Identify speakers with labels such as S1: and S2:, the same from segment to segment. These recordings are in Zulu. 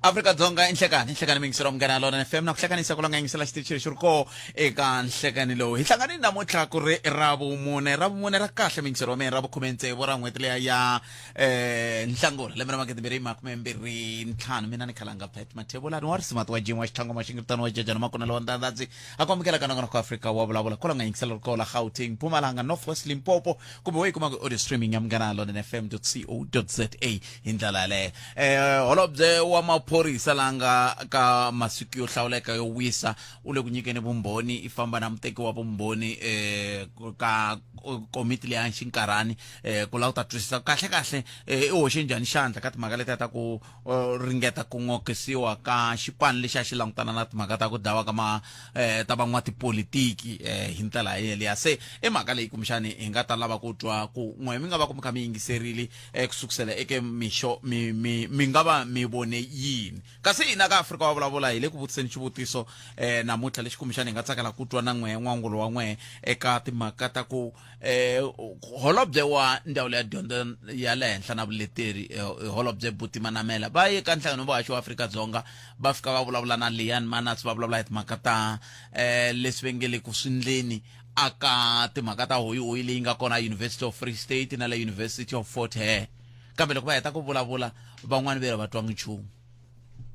S1: Afrika Dzonga inhlekani mingiselo mngana lona FM na kuhlekanisa kulanga ngisela xitichi xiriko eka nhlekani lowu hi hlangane namuntlha ku ri ravumune ra kahle mingiselo me ra vukhumentse ra n'hweti leya ya nhlangula lembe ra makete mbirhi makume mbirhi ntlhanu mina ni khalanga Pat Mathebula ni wa risimati wa jimwa xithango maxingirtano wa jejana makona lawa ndandadzi akomukela kana ngana ku Afrika wa vulavula kulanga ngisela ko la Gauteng Mpumalanga North West Limpopo kumbe we kuma audio streaming ya mngana lona fm.co.za indlela le holobye wa maphorisa langa ka masiku yo hlawuleka yo wisa ule ku nyikeni vumbhoni ifamba na muteki wa vumbhoni ka komiti le ya xinkarhani ku la ta twisisa kahle i hoxe njhani xandla ka timhaka leti ta ku ringeta ku ngokisiwa ka xipano lexi a xi langutana na timhaka ta ku dawa ka ta van'wa tipolitiki hi ndlela yeleya se i mhaka leyi kumixani hi nga ta lava ku twa ku n'we mi nga va ku mi kha mi yingiserile kusukusela eke mixo mi nga va mi vone yini kasi hina ka Afrika wa vulavula hi le ku vutiseni xivutiso namuntlha lexi kumixani hi nga tsakela ku twa na n'we n'wangulo wa n'we eka timhaka ta ku holobye wa ndhawu ya dyondzo ya le henhla na vuleteri holobye Buti Manamela va ye ka nhlangano wa Afrika-Dzonga va fika va vulavula na Leon Manats va vulavula hi timhaka ta leswi va nge le ku swindleni aka timhaka ta hoyi leyi nga kona University of Free State na le University of Fort Hare kambe loko va heta ku vulavula van'wani ve va twangi nchumu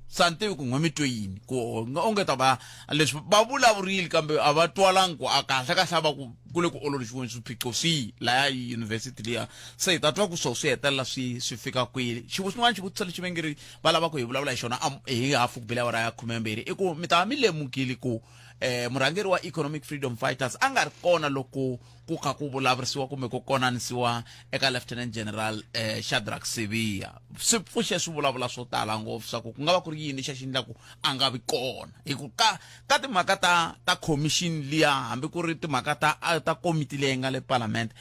S1: santivi ku n'we mi twe yini ku onge ta va leswi va vulavurile kambe a va twalangi ku a kahle va ku le ku ololoxiweni swiphiqo swihi laya university liya se hi ta twa ku swi hetelela swi fika kwile xin'wana xivutiso lexi va nge ri va lava ku hi vulavula hi xona hi hafu ku bile awara ya 12 i ku mi ta va mi lemukile ku murhangeri wa Economic Freedom Fighters a nga ri kona loko ku kha ku vulavurisiwa kumbe ku konanisiwa eka Lieutenant General Shadrack Sibiya swi pfuxe swi vulavula swo tala ngopfu swa ku nga va ku ri yini xa xindlaku a nga vi kona hi ku ka timhaka ta commission liya hambi ku ri timhaka ta komiti leyi nga le parliament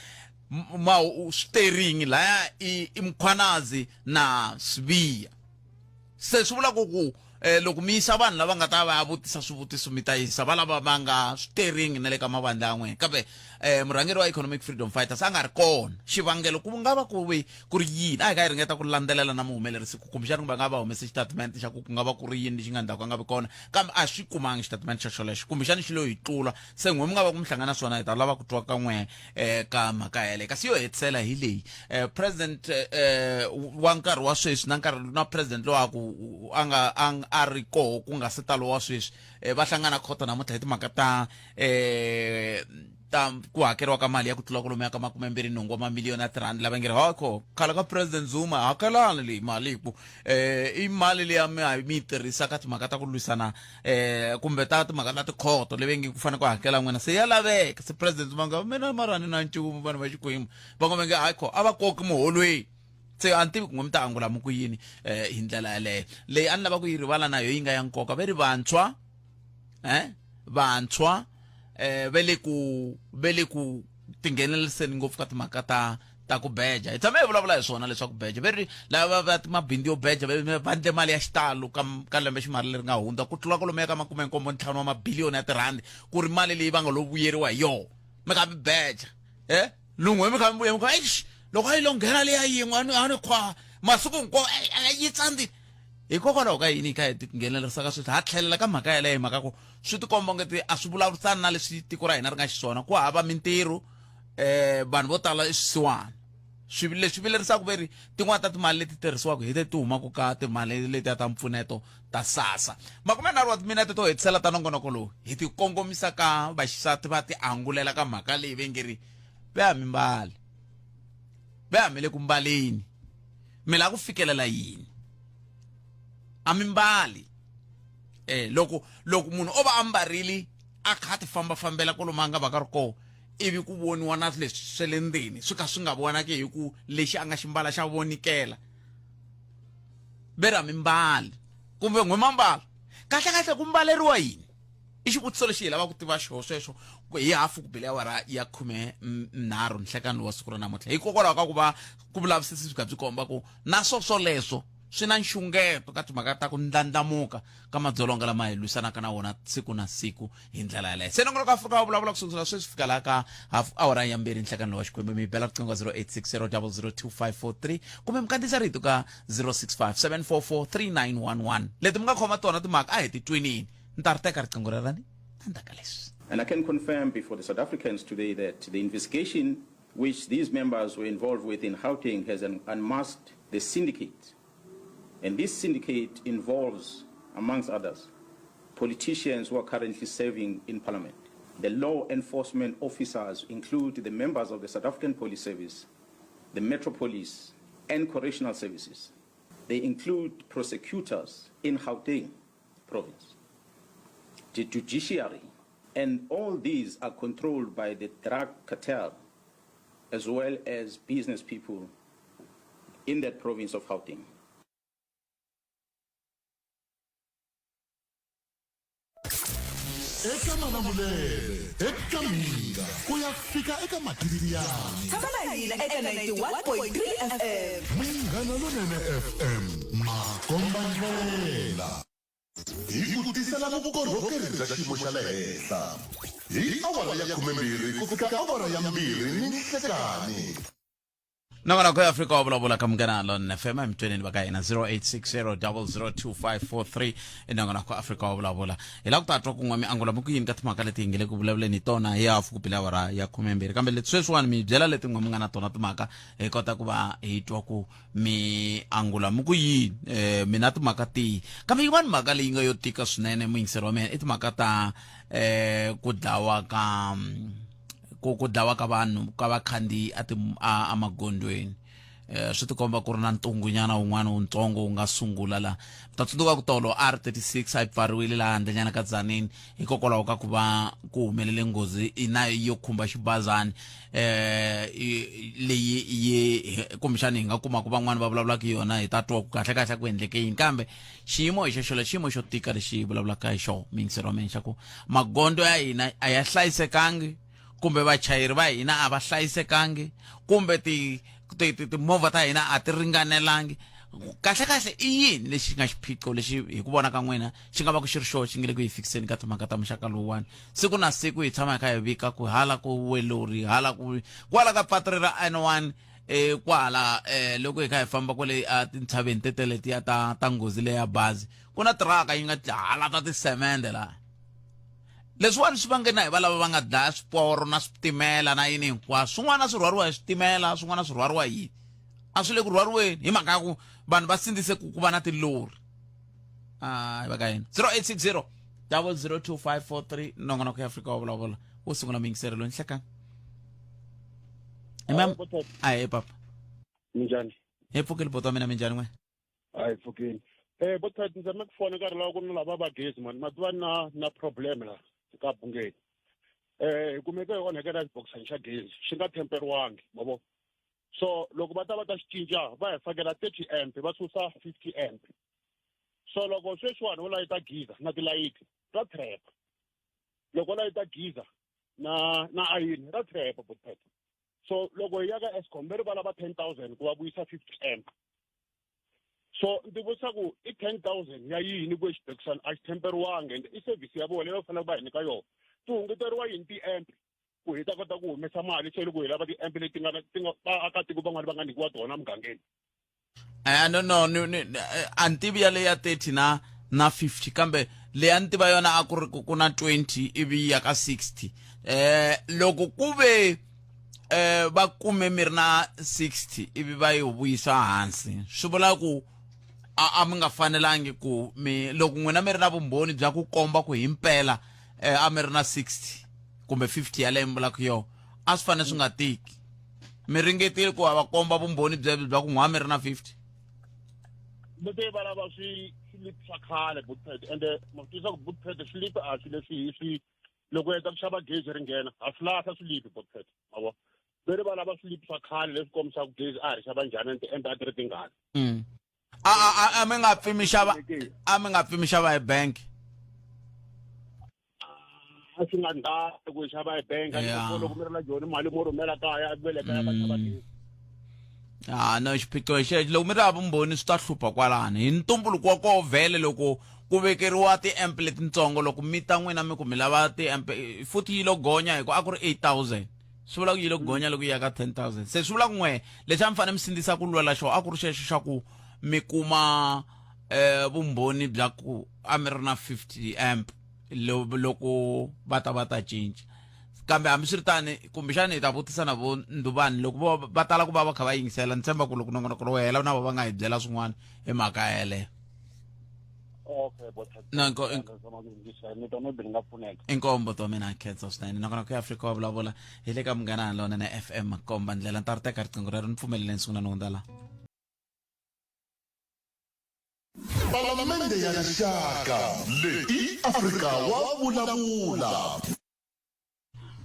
S1: steering laya i Mkhwanazi na Sibiya se swi vula ku loko mi yisa vanhu lava nga ta va vutisa swivutiso mi ta yisa va lava va nga steering na le ka mavandla yan'we kambe murhangeri wa Economic Freedom Fighters a nga ri kona xivangelo ku nga va ku ri yini a hi ka hi ringeta ku landzelela na muhumelerisi ku kumbexani va nga va humese xitatimende xa ku nga va ku ri yini lexi nga ndhaku a nga vi kona kambe a swi kumangi xitatimende xa xolexo kumbexani xi lo hi tlula se n'we mi nga va ku mi hlangana swona hi ta lava ku twa ka n'we ka mhaka yaleyo kasi yo hetisela hi leyi president wa nkarhi wa sweswi na president lowaku a ri koho ku nga se talo wa sweswi va hlangana khota namuntlha hi timhaka ta ku hakeriwa ka mali ya ku tlula kolomo ka 28 wa mamiliyoni ya tirhandi lava nge ri hako khala ka president Zuma hakelani leyi mali ku i mali leyi mi tirhisa ka timhaka ta ku lwisana kumbe ta timhaka ta tikhoto leyi nge ku fanele ku hakela n'wina se ya laveka se president Zuma nga mina marani na nchumu vanhu va Xikwembu va ngo nge hako a va koki muholweni se a ntivi ku n'we mi ta angula mu ku yini hi ndlela yaleyo leyi a ni lava ku yi rivala nayo yi nga ya nkoka ve ri vantshwa ve le ku tingheneliseni ngopfu ka timhaka ta ku beja hi tshame hi vulavula hi swona leswaku beja ve ri lava va mabindzu yo beja va ndle mali ya xitalo ka lembe ximali leri nga hundza ku tlula kolomo ya ka 75 wa mabiliyoni ya tirhandi ku ri mali leyi va nga lo vuyeriwa hi yona mi kha mi beja lun'we mi kha mi vuya mi kha loko a yi lo nghena leya yin'we a ni khwa masiku hinkwawo yi tsandini hikokwalaho ka yini hi kha hi tinghenelerisa ka sweswi ha tlhelela ka mhaka yaleyo hi mhaka ku swi tikomba ngeti a swi vulavurisani na leswi tiko ra hina ri nga xiswona ku hava mintirho vanhu vo tala i swisiwana leswi vilerisaka ve ri tin'wana ta timali leti tirhisiwaka hi ti humaka ka timali leti ta mpfuneto ta SASSA 30 wa timinete to hetisela ta nongonoko lowu hi ti kongomisa ka vaxisati va ti angulela ka mhaka leyi ve nge ri ve ha le ku mbaleni mi la ku fikelela yini a mi mbali loko munhu o va ambarile a kha ti fambela kolomo a nga va ka ri koho ivi ku voniwa na leswi swe le ndzeni swi kha swi nga vonaki hi ku lexi a nga ximbala xa vonikela ve ri a mi mbali kumbe n'we mambala kahle ku mbaleriwa yini i xivutiso lexi hi lava ku tiva xo sweswo hi hafu ku bile awara ya 13 nhlekani wa siku ra namuntlha hikokwalaho ka ku va ku vulavisisi byi kha byi komba ku na swoleswo swi na nxungeto ka timhaka ta ku ndlandlamuka ka madzolonga lama hi lwisanaka na wona siku na siku hi ndlela yaleyo se nongoloko Afrika wa vulavula kusukela sweswi fika laha ka awara ya mbirhi nhlekani wa Xikwembu mi bela riqingho 0860002543 kumbe mi kandziyisa rito ka 0657443911 leti mi nga khoma tona timhaka a hi ti twinini ni ta ri teka riqingho rerani endzhaku ka leswi.
S2: And I can confirm before the South Africans today that the investigation which these members were involved with in Gauteng has unmasked the syndicate. And this syndicate involves, amongst others, politicians who are currently serving in Parliament. The law enforcement officers include the members of the South African Police Service, the Metro Police, and Correctional Services. They include prosecutors in Gauteng province, the judiciary, and all these are controlled by the drug cartel as well as business people in that province of Gauteng.
S3: Eka Malamulele, eka Minga, kuyafika eka Matiriyani.
S4: Tshama hina eka 91.3 FM.
S3: Minga na Lonene FM, Makombandlela. Hi ku tisela vukorhokeri bya xiyimo xa le henhla. Hi awara ya 12 ku fika awara ya 2 ni nhlekani.
S1: nongonoko ya Afrika wa vulavula ka Munghana Lonene FM emtweneni va ka hina 0860002543 nongonoko ya Afrika wa vulavula hi la ku ta twa kun'we miangulo mi ku yini ka timhaka leti hi ngele ku vulavuleni tona hi hafu ku pila awara ya 12 kambe leti sweswiwani mi byela leti n'we mi nga na tona timhaka hi kota ku va hi twa ku miangulo mi ku yini mina timhaka tihi kambe yin'wana mhaka leyi nga yo tika swinene muyingiseri wa mina i timhaka ta ku dlawa ka ku dlawa ka vanhu ka vakhandziyi a magondweni swi tikomba ku ri na ntungunyana wun'wana wutsongo wu nga sungula la ta tsundzuka ku tolo R36 a pfariwile laha handlenyana ka Tzaneen hikokwalaho ka ku va ku humelele nghozi na yo khumba xibazana leyi kumbexani hi nga kuma ku van'wana va vulavulaka yona hi ta twa ku kahle kahle ku endleke yini kambe xiyimo hi xexo xiyimo xo tika lexi vulavulaka hi xo mingisero wa mina xa ku magondo ya hina a ya hlayisekangi kumbe vachayeri va hina a va hlayisekangi kumbe timovha ta hina a ti ringanelangi kahle kahle i yini lexi nga xiphiqo lexi hi ku vona ka n'wina xi nga va ku xi ri xo xi nge le ku hi fikiseni ka timhaka ta muxaka lowuwani siku na siku hi tshama hi kha hi vika ku hala ku welori hala kwala ka patri ra N1 kwala loko hi kha hi famba kwale tintshaveni teteletiya ta nghozi leya bazi ku na tiraka yi nga hala ta tisemende laha leswiwani swi vange na hi valava va nga dlaya swiporo na switimela na yini hinkwaswo swin'wana swi rhwariwa hi switimela swin'wana swi rhwariwa hi a swi le ku rhwariweni hi mhaka ya ku vanhu va sindzise ku va na tilori hi va ka yini 0860002543 nongonoko ya Afrika wa vulavula wo sungula mingiseri lo nhlekani ayi papa
S5: Minjani?
S1: hi pfukile poto wa mina minjhani n'we
S5: Hayi pfukini. Bothati ndzi ma ku fona nkarhi lawa ku ni lava va gezi man ma tiva na problem la ka Bungeni. Hi kumeke hi onhekela xibokisana xa gezi xi nga temperiwangi mabo. So loko va ta xi cinca va hi fakela 30 amp va susa 50 amp. So loko sweswiwani wo layita giza na tilayiti ra trap. Loko layita giza na ayini ra trap bothati. So loko hi ya ka Eskom va lava 10,000 ku va vuyisa 50 amp. So ndzi vutisa ku i 10,000 ya yini ku xibokisana a xi temperiwangi and i service ya vona leyi va fanele va hi nyika yona. Ti hunguteriwa yini ti-amp ku hi ta kota ku humesa mali se loko hi lava ti-amp leti nga vaakatiko van'wana va nga nyikiwa tona mugangeni.
S1: no a ni tivi ya leyi ya 30 na 50 kambe leyi a ni tiva yona a ku ri ku na 20 ivi ya ka 60 loko ku ve va kume mi ri na 60 ivi va yi vuyisa hansi swi vula ku a mi nga fanelangi ku loko n'wina mi ri na vumbhoni bya ku komba ku hi mpela a mi ri na 60 kumbe 50 ya leyi mi vulaka yona a swi fanele swi nga tiki mi ringetile ku va komba vumbhoni bya ku n'wa mi ri na 50
S5: Leti va lava swilipi swa khale bothati ende ma tisa ku bothati swilipi a swi leswi loko heta ku xava gezi ri nghena a swi lahla swilipi bothati mavo veri va lava swilipi swa khale leswi kombisaka gezi a hi xava njhani ende ti-amp a ti ri tingani.
S1: a mi nga pfi mi xava hi bank
S5: A swi nga ndhawu ku hi xava hi bank loko mi ri na joni mali mo rhumela kaya a vele kaya va xava gezi.
S1: no xiphiqo xexo loko mi ri hava vumbhoni swi ta hlupha kwalano hi ntumbuluko wa koho vhele loko ku vekeriwa ti-amp letitsongo loko mi ta n'wina mi ku mi lava ti-amp futhi yi lo gonya hikuva a ku ri 8,000 swi vula ku yi lo gonya loko yi ya ka 10,000 se swi vula ku n'we lexi a mi fanele mi sindzisa ku lwela xo a ku ri xexo xa ku mi kuma vumbhoni bya ku a mi ri na 50 amp loko va ta cinca kambe hambi swi ri tani kumbexani hi ta vutisa na vo nduvani loko va tala ku va kha va yingisela ni tshemba ku loko nongonoko lowu hela na va nga hi byela swin'wana hi mhaka yeleyo
S5: okay
S1: inkombo to mina khensa swinene nongonoko ya Afrika wa vulavula hi le ka Munghana Lonene FM komba ndlela ni ta ri teka riqingho rero ni pfumeleleni sungula no ndala
S3: Palamende ya rixaka leyi Afrika wa vulavula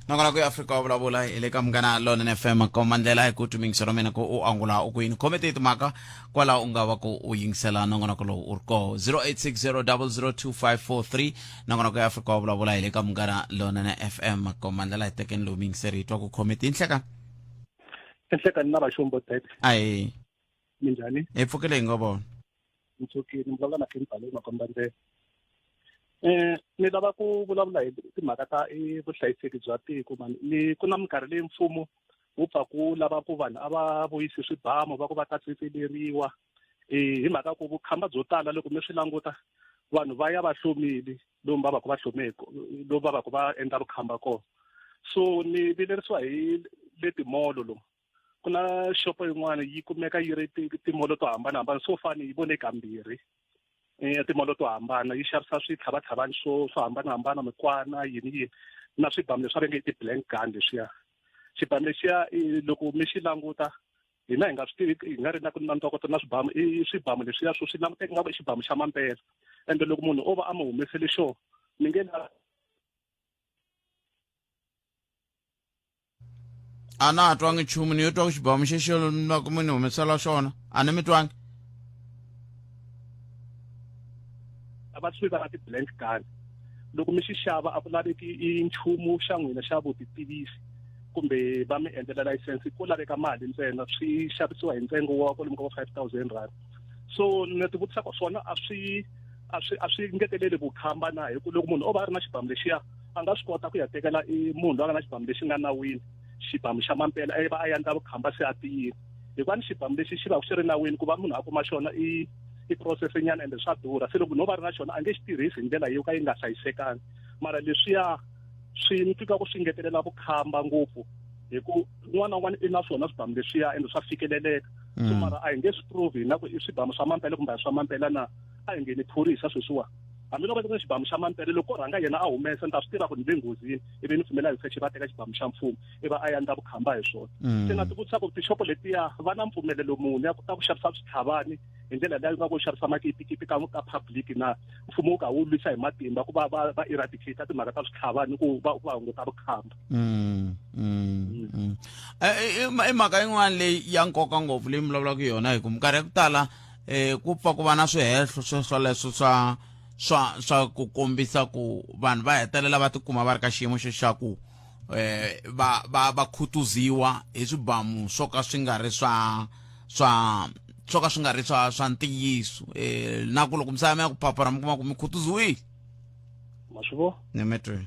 S1: nongonoko ya Afrika wa vulavula hi le ka Munghana Lonene FM komba ndlela hi ku tumingisa ro mina ko u angula u ku yini khomete timhaka kwala u nga va ku u yingisela nongonoko lowu u ri koho 0860002543 nongonoko ya Afrika wa vulavula hi le ka Munghana Lonene FM komba ndlela hi tekeni lowu mi yingiseri twa ku khomete inhleka
S5: na vaxombo tete
S1: ai
S5: minjhani
S1: hi pfukile hi ngo vona
S5: ntsukini mi vulavula na Kimberley makomba ndlela ni lava ku vulavula hi timhaka ta vuhlayiseki bya tiko mani ku na minkarhi leyi mfumo wu pfa ku lava ku vanhu a va vuyisi swibamu va ku va ta tsetseleriwa hi mhaka ku vukhamba byo tala loko mi swi languta vanhu va ya va hlomile lomu va va ku va hlomeke lomu va va ku va endla vukhamba kona so ni vilerisiwa hi le timolo lomu ku na xopo yin'wana yi kumeka yi ri timolo to hambanahambana so fani yi vone kambirhi timolo to hambana yi xavisa switlhavatlhavani swo hambanahambana mikwana yini na swibamu leswi va nge ti-blank gun leswiya xibamu lexiya loko mi xi languta hina hi nga swi tivi hi nga ri na ntokoto na swibamu i swibamu leswiya swo swi languteka nga va xibamu xa mampela ende loko munhu o va a mi humesele xo mi nge
S1: a na ha twangi nchumu ni yo twa ku xibamu xexo na ku mi ni humesela xona a ni mi twangi
S5: va swi va ti-blank gun loko mi xi xava a ku laveki i nchumu xa n'wina xa vutitivisi kumbe va mi endlela layisense ku laveka mali ntsena swi xavisiwa hi ntsengo wa kwalomu ka 5,000 rand so ni ti vutisaka swona a swi ngeteleli vukhamba na hi ku loko munhu o va a ri na xibamu lexiya a nga swi kota ku ya tekela munhu loyi a nga na xibamu lexi nga nawini xibamu xa mampela va a endla vukhamba se a tiyini hikuva ni xibamu lexi xi va xi ri nawini ku va munhu a kuma xona i process nyana ende swa durha se loko no va ri na xona a nge xi tirhisi hi ndlela yo ka yi nga hlayisekangi mara leswiya swi ni tika ku swi ngetelela vukhamba ngopfu hi ku n'wana na un'wana i na swona swibamu leswiya ende swa fikeleleka so mara a hi nge swi prove na ku i swibamu swa mampela kumbe swa mampela na a hi nge ni phorisa sweswiwa hambi loko va teka xibamu xa mampela loko rhanga yena a humesa ni ta swi tiva ku ni le nghozini ivi ni pfumela research va teka xibamu xa mfumo iva a endla vukhamba hi swona se na ti vutisa ku tishopo letiya va na mpfumelelo muni ya ta ku xavisa switlhavani hi ndlela leyi nga ku xavisa makipikipi ka public na mfumo wu ka wu lwisa hi matimba ku va eradicate timhaka ta switlhavani ku va hunguta vukhamba
S1: i mhaka yin'wana leyi ya nkoka ngopfu leyi mi vulavulaka yona hi ku minkarhi ya ku tala ku pfa ku va na swihehlo swoleswo swa ku kombisa ku vanhu va hetelela va tikuma va ri ka xiyimo xa ku va khutuziwa hi swibamu swo ka swi nga ri swa ntiyiso na ku loko misava mi ya ku papara mi kuma ku mi khutuziwile
S5: ma swi vo
S1: ni metwe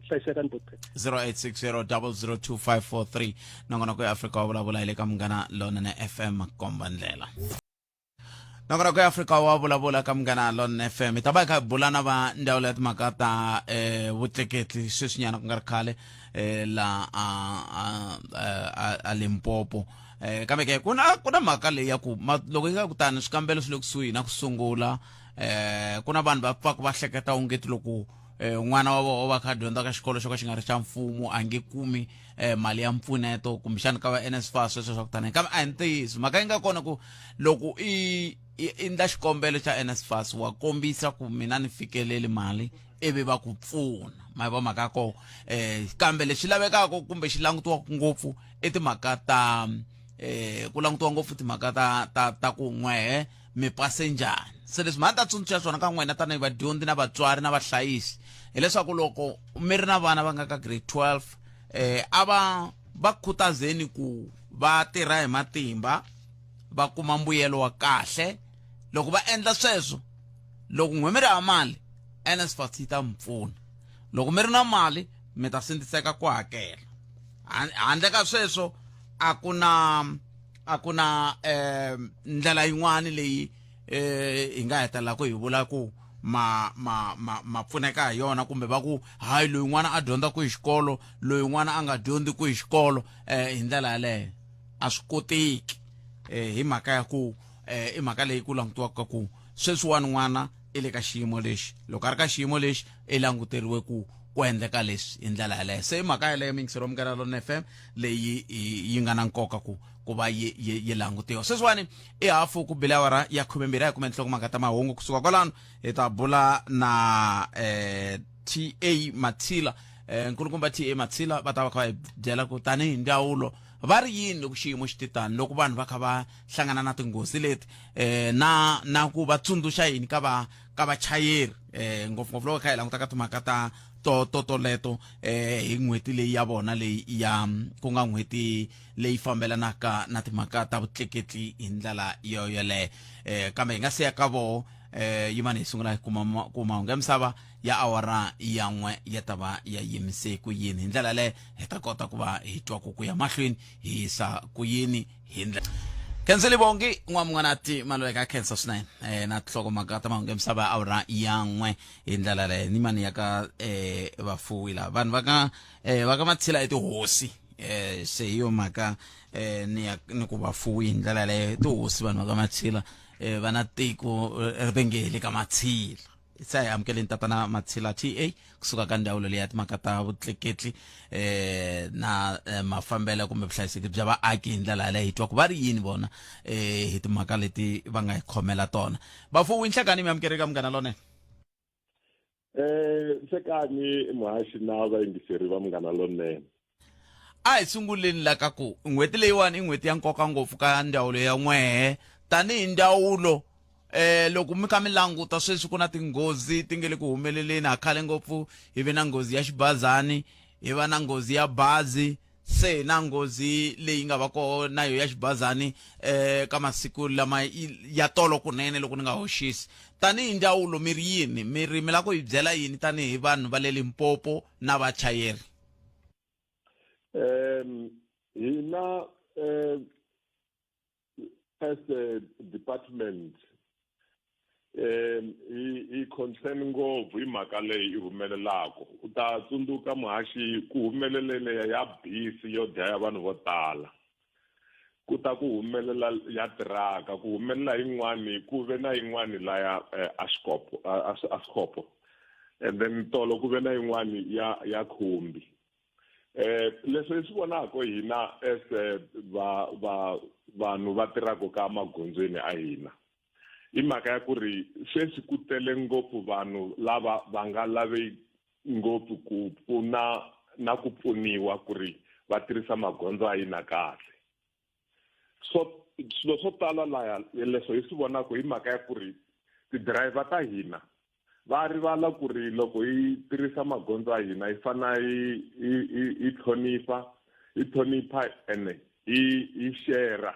S5: hlayiseka ni doctor
S1: 0860002543 nongonoko ya Afrika wa vulavula hi le ka Munghana Lonene FM komba ndlela nongonoko ya Afrika wa vulavula ka Munghana Lonene FM ta ba ka bulana va ndawula ya timhaka ta vutleketli sweswinyana ku nga ri khale la a Limpopo kambe ke kuna mhaka leyi ya ku loko yi nga kutani swikambelo swi le kusuhi na ku sungula kuna vanhu va pfa ku va hleketa ungeti loko n'wana wa vona va kha dyondza ka xikolo xo ka xi nga ri xa mfumo a nge kumi mali ya mpfuneto kumbexana ka va NSFAS sweswo swa ku tani kambe a hi ntiyiso mhaka yi nga kona ku loko i endla xikombelo xa NSFAS wa kombisa ku mina ni fikeleli mali ivi va ku pfuna ma va mhaka ko kambe lexi lavekaka kumbe xi langutiwa ngopfu i timhaka ta ku langutiwa ngopfu timhaka ta ku n'wehe mi pase njhani se leswi mhani ta tsundzuxa swona ka n'wina tanihi vadyondzi na vatswari na vahlayisi hileswaku loko mi ri na vana va nga ka grade 12 a va va khutazeni ku va tirha hi matimba va kuma mbuyelo wa kahle loko va endla sweswo loko n'we mi ri hava mali NSFAS yi ta mi pfuna loko mi ri na mali mi ta sindziseka ku hakela handle ka sweswo a ku na ndlela yin'wana leyi hi nga hetelela ku hi vula ku ma pfuneka hi yona kumbe va ku hayi loyi n'wana a dyondza ku hi xikolo loyi n'wana a nga dyondzi ku hi xikolo hi ndlela yaleyo a swi koteki hi mhaka ya ku i mhaka leyi ku langutiwaka ku sweswiwani n'wana i le ka xiyimo lexi loko a ri ka xiyimo lexi i languteriwe ku endleka leswi hi ndlela yaleyo se i mhaka yaleyo mingisero Munghana Lonene FM leyi yi nga na nkoka ku va yi langutiwa sweswiwani i hafu ku bile awara ya 12 hi kuma nhlokomhaka ta mahungu kusuka kwalano hi ta bula na TA Matsila nkulukumba TA Matsila va ta va kha va hi byela ku tanihi ndzawulo va ri yini loko xiyimo xi titani loko vanhu va kha va hlangana na tinghozi leti na ku va tsundzuxa yini ka vachayeri ngopfungopfu loko kha hi languta ka timhaka ta leto hi n'hweti leyi ya vona leyi ya ku nga n'hweti leyi fambelanaka na timhaka ta vutleketli hi ndlela yoleyo kambe hi nga siya ka vo yimani hi sungula hi kuma mahungu ya misava ya awara ya 1 ya ta va ya yimise ku yini hi ndlela leyo hi ta kota ku va hi twa ku ya mahlweni hi yisa ku yini hi ndlela Kenseli Bongi n'wamungwanati malweka cancer swinene na nhlokomhaka ta mahungu ya misava ya awara ya 1 hi ndlela leyo ni mani ya ka vafuwi la vanhu va ka Matsila hi tihosi se hi yo mhaka ni ku vafuwi hi ndlela leyo tihosi vanhu va ka Matsila va na tiko rivengele ka Matsila sa hi amukeleni tatana Matsila TA kusuka ka ndhawu leyi ya timhaka ta vutleketli na mafambelo kumbe vuhlayiseki bya vaaki hi ndlela leyi hi twa ku va ri yini vona hi timhaka leti va nga hi khomela tona vafuwi nhlekani mi amukeri ka Munghana Lonene
S5: sekani muhashi na vayingiseri va Munghana Lonene
S1: a hi sunguleni la ka ku n'hweti leyiwani i n'hweti ya nkoka ngopfu ka ndhawu ya n'wehe tanihi ndawulo loko mi kha mi languta sweswi ku na tinghozi ti nge le ku humeleleni ha khale ngopfu hi ve na nghozi ya xibazani hi va na nghozi ya bazi se na nghozi leyi nga va kona yo ya xibazani ka masiku lama ya tolo kunene loko ni nga hoxisi tanihi ndawulo mi ri yini mi la ku hi byela yini tanihi vanhu va le Limpopo na vachayeri
S5: hina as a department i concern ngopfu hi mhaka leyi i humelelaka u ta tsundzuka muhaxi ku humelelele ya bisi yo dlaya vanhu vo tala ku ta ku humelela ya tiraka ku humelela yin'wani ku ve na yin'wani la ya Askopo and then tolo ku ve na yin'wani ya Khumbi leswi hi swi vonaka hina as vanhu va tirhaka ka magondzweni a hina hi mhaka ya ku ri sweswi ku tele ngopfu vanhu lava va nga lavi ngopfu ku pfuna na ku pfuniwa ku ri va tirhisa magondzo a hina kahle so swilo swo tala laya leswo hi swi vonaka hi mhaka ya ku ri ti-driver ta hina va rivala ku ri loko hi tirhisa magondzo a hina hi fana hi tlhonipha ene hi share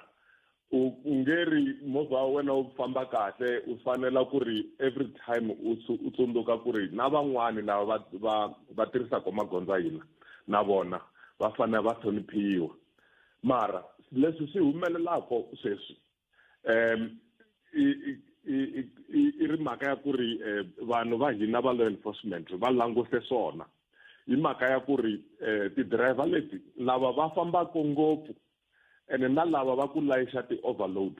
S5: u ngeri movha wa wena u famba kahle u fanela ku ri every time u tsundzuka ku ri na van'wani lava va tirhisaka magondzo a hina na vona va fanele va hloniphiwa mara leswi swi humelelaka sweswi i ri mhaka ya ku ri vanhu va hina va law enforcement va languse swona hi mhaka ya ku ri ti-driver leti lava va fambaka ngopfu ene na lava va ku layixa ti-overload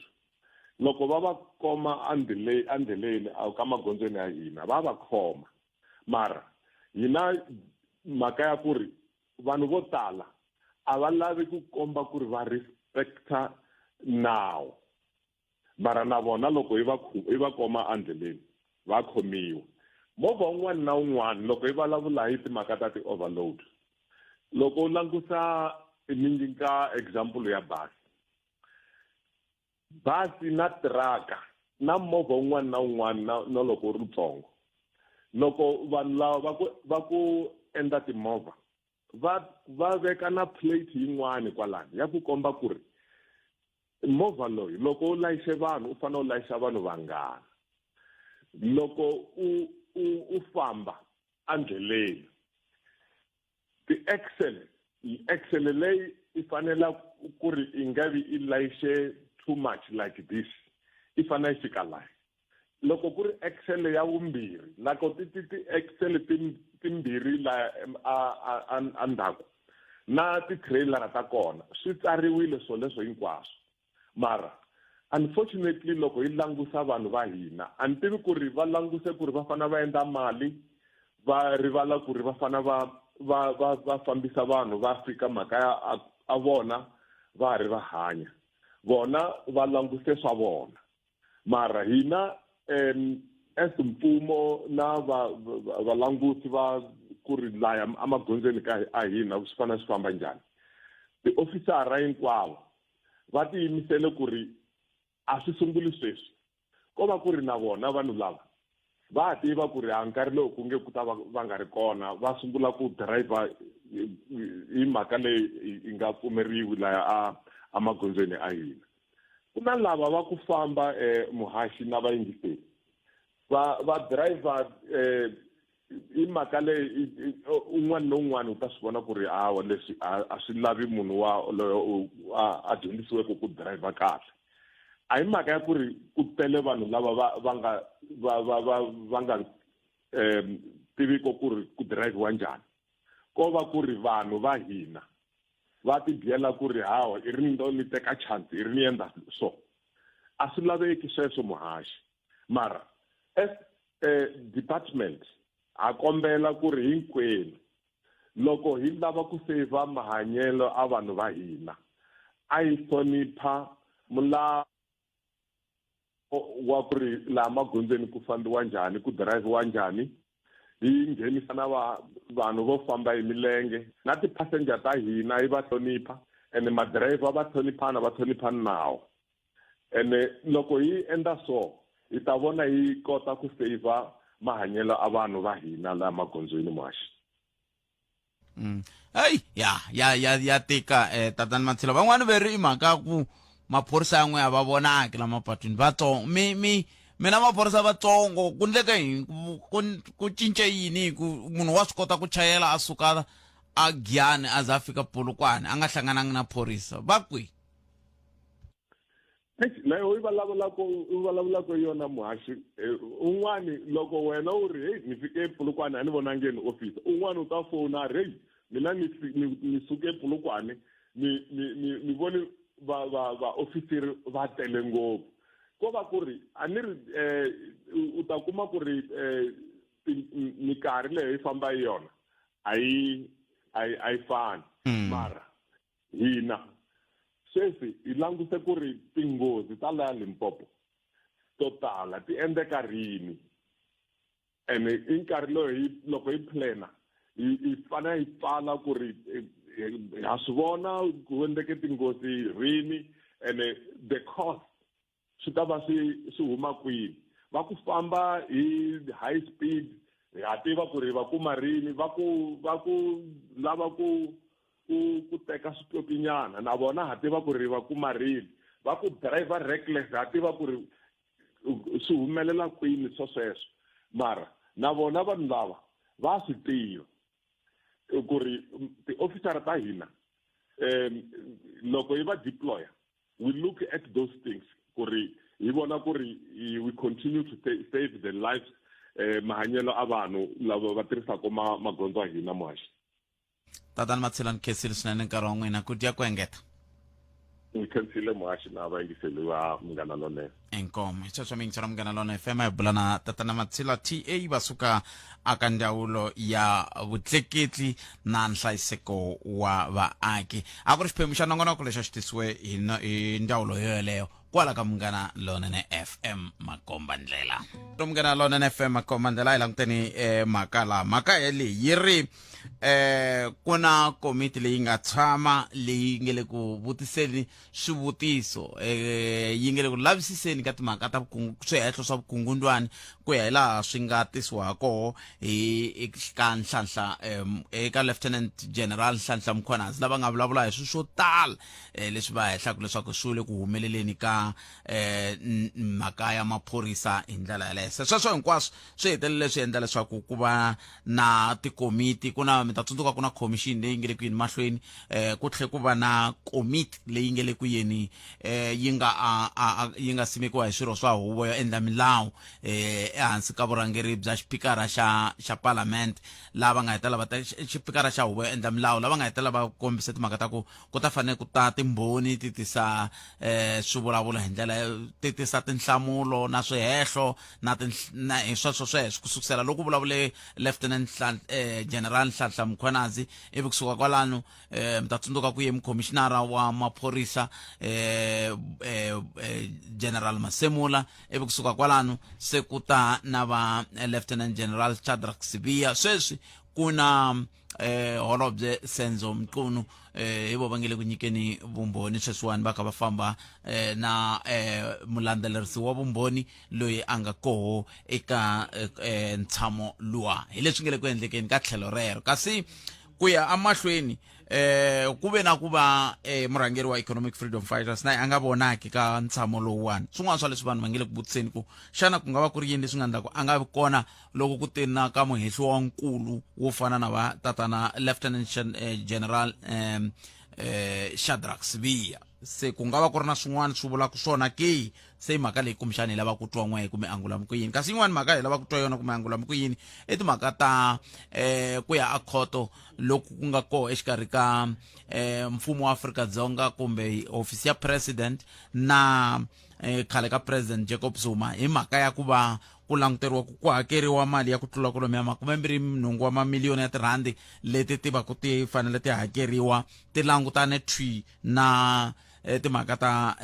S5: loko va va koma andleleni ka magondzweni ya hina va va khoma mara hina mhaka ya ku ri vanhu vo tala a va lavi ku komba ku ri va respecta nawu mara na vona loko hi va koma andleleni va khomiwa movha wun'wana na wun'wana loko hi vulavula hi timhaka ta ti-overload loko u langusa ni nyika example ya basi na tiraka na movha wun'wana na wun'wana na loko u ri ntsongo loko vanhu lava va ku endla timovha
S6: va veka na plate yin'wana kwalani ya ku komba ku ri movha loyi loko u layixe vanhu u fanele u layixa vanhu vangana loko u famba andleleni axle leyi i fanela ku ri i nga vi i layixe too much like this i fanele yi fika laha loko ku ri axle ya vumbirhi loko ti axle timbirhi laha andzhaku na ti-trailer ta kona swi tsariwile swoleswo hinkwaswo mara unfortunately loko hi langusa vanhu va hina a ni tivi ku ri va languse ku ri va fanele va endla mali va rivala ku ri va fanele va fambisa vanhu va fika makaya a vona va ri va hanya vona va languse swa vona mara hina as mfumo na valangusi va ku ri laya emagondzweni a hina swi fanele swi famba njhani tiofisara hinkwavo va tiyimisele ku ri a swi sunguli sweswi ko va ku ri na vona vanhu lava va tiva ku ri a nkarhi lowu ku nge ku ta va nga ri kona va sungula ku driver hi mhaka leyi yi nga pfumeriwi laya emagondzweni a hina ku na lava va ku famba muhaxi na vayingiseli va driver hi mhaka leyi un'wana na un'wana u ta swi vona ku ri hawa leswi a swi lavi munhu loyo a dyondzisiweke ku driver kahle a hi mhaka ya ku ri ku tele vanhu lava va nga tiviko ku ri ku drive njhani ko va ku ri vanhu va hina va ti byela ku ri hawa i ri ndo ni teka chance i ri ni endla so a swi laveki sweswo muhaxi mara as department a kombela ku ri hinkwenu loko hi lava ku save mahanyelo a vanhu va hina a yi hlonipha mulawu wa ku ri laha magondzweni ku fambiwa njhani ku drive njhani hi nghenisa na vanhu vo famba hi milenge na ti-passenger ta hina hi va hlonipha ene madirayivha va hloniphana va hlonipha nawu ene loko hi endla so hi ta vona hi kota ku save mahanyelo a vanhu va hina laha magondzweni maxi
S1: hey ya tika tatani Mathila van'wani ve ri i mhaka ku maphorisa yan'we a va vonaki la mapatwini vatsongo mina maphorisa vatsongo ku ndleka yini ku cince yini ku munhu wa swi kota ku chayela a suka a Giyani a za fika Polokwane a nga hlangananga na phorisa va kwi
S6: leyo i vulavula ko yona muhaxi un'wani loko wena u ri hey ni fike Polokwane a ni vonangeni office un'wani u ta fona hey mina ni suke Polokwane ni vone va officeri va tele ngopfu ko va ku ri a ni ri u ta kuma ku ri mikarhi leyi hi famba hi yona a yi fani mara hina sweswi hi languse ku ri tinghozi ta laya Limpopo to tala ti endleka rini ene i nkarhi loyi loko hi plana hi fanele hi pfala ku ri ha swi vona ku endleke tinghozi rini ene the cost swi ta va swi huma kwini va ku famba hi high speed ha tiva ku ri va kuma rini va ku lava ku teka switopinyana na vona ha tiva ku ri va kuma rini va ku driver reckless ha tiva ku ri swi humelela kwini sweswo mara na vona vanhu lava va swi tiva ku ri ti-officera ta hina loko hi va deploya we look at those things ku ri hi vona ku ri we continue to save the lives mahanyelo a vanhu lava va tirhisaka magondzo ya hina muhaxi
S1: tatani Mathila ni khensile swinene nkarhi wa n'wina ku dya ku engeta
S6: ni khensile muhaxi na vayingiseli va Munghana Lonene
S1: enkomo hi sweswo mingiselo Munghana Lonene FM hi bula na tatana Mathila TA va suka aka ndzawulo ya vutleketli na nhlayiseko wa vaaki a ku ri xiphemu xa nongonoko lexi a xi tisiwe hi ndzawulo yoyeleyo kwala ka Munghana Lonene FM Makomba Ndlela. Munghana Lonene FM Makomba Ndlela hi languteni mhaka leyi yiri kuna komiti leyi nga tshama leyi nge le ku vutiseni swivutiso yi nge le ku lavisiseni ka timhaka ta swihehlo swa vukungundwani ku ya hi laha swi nga tisiwako eka Nhlanhla eka Lieutenant General Nhlanhla Mkhwanazi lava nga vulavula hi swo tala leswi va hehlaku leswaku swi le ku humeleleni ka mhaka ya maphorisa hi ndlela yaleyo. Sweswo hinkwaswo swi hetelele swi endla leswaku ku va na tikomiti mi ta tsundzuka ku na commission leyi nge le ku yini mahlweni ku tlhe ku va na komiti leyi nge le ku yini yi nga simekiwa hi swirho swa huvo yo endla milawu ehansi ka vurhangeri bya xipikara xa parliament lava nga hetela xipikara xa huvo yo endla milawu lava nga hetela va kombisa timhaka ta ku ta fanele ku ta timbhoni ti tisa swivulavulo hi ndlela ti tisa tinhlamulo na swihehlo na hi sweswo ku sukusela loko vulavule Lieutenant General Nhlanhla Mkhwanazi ivi kusuka kwalano mi ta tsundzuka ku ye mukhomishinara wa maphorisa General Masemula ivi kusuka kwalano se ku ta na va Lieutenant General Shadrack Sibiya. Sweswi kuna Holobye Senzo Mqunu hivo va nge le ku nyikeni vumbhoni sweswiwani va kha va famba na mulandzelerisi wa vumbhoni loyi a nga koho eka ntshamo luwa hi leswi nge le ku endlekeni ka tlhelo rero. Kasi ku ya amahlweni ku ve na ku va murhangeri wa Economic Freedom Fighters na a nga vonaki ka ntshamo lowuwani. Swin'wana swa leswi vanhu va nge le ku vutiseni ku xana ku nga va ku ri yini leswi nga endlaku a nga vi kona loko ku tina ka muhehli wa nkulu wo fana na va tatana Lieutenant General Shadrack Sibiya. Se ku nga va ku ri na swin'wana swi vulaka swona ke se mhaka leyi kumbexana hi lava ku twa n'we kumbe angula ku yini. Kasi yin'wana mhaka hi lava ku twa yona kumbe angula ku yini i timhaka ta ku ya a khoto loko ku nga koho exikarhi ka mfumo wa Afrika-Dzonga kumbe ofisi ya president na khale ka president Jacob Zuma hi mhaka ya ku va ku languteriwa ku hakeriwa mali ya ku tlula kwalomu ya 28 wa mamiliyoni ya tirhandi leti ti va ku ti fanele ti hakeriwa ti langutane thwi na timhaka ta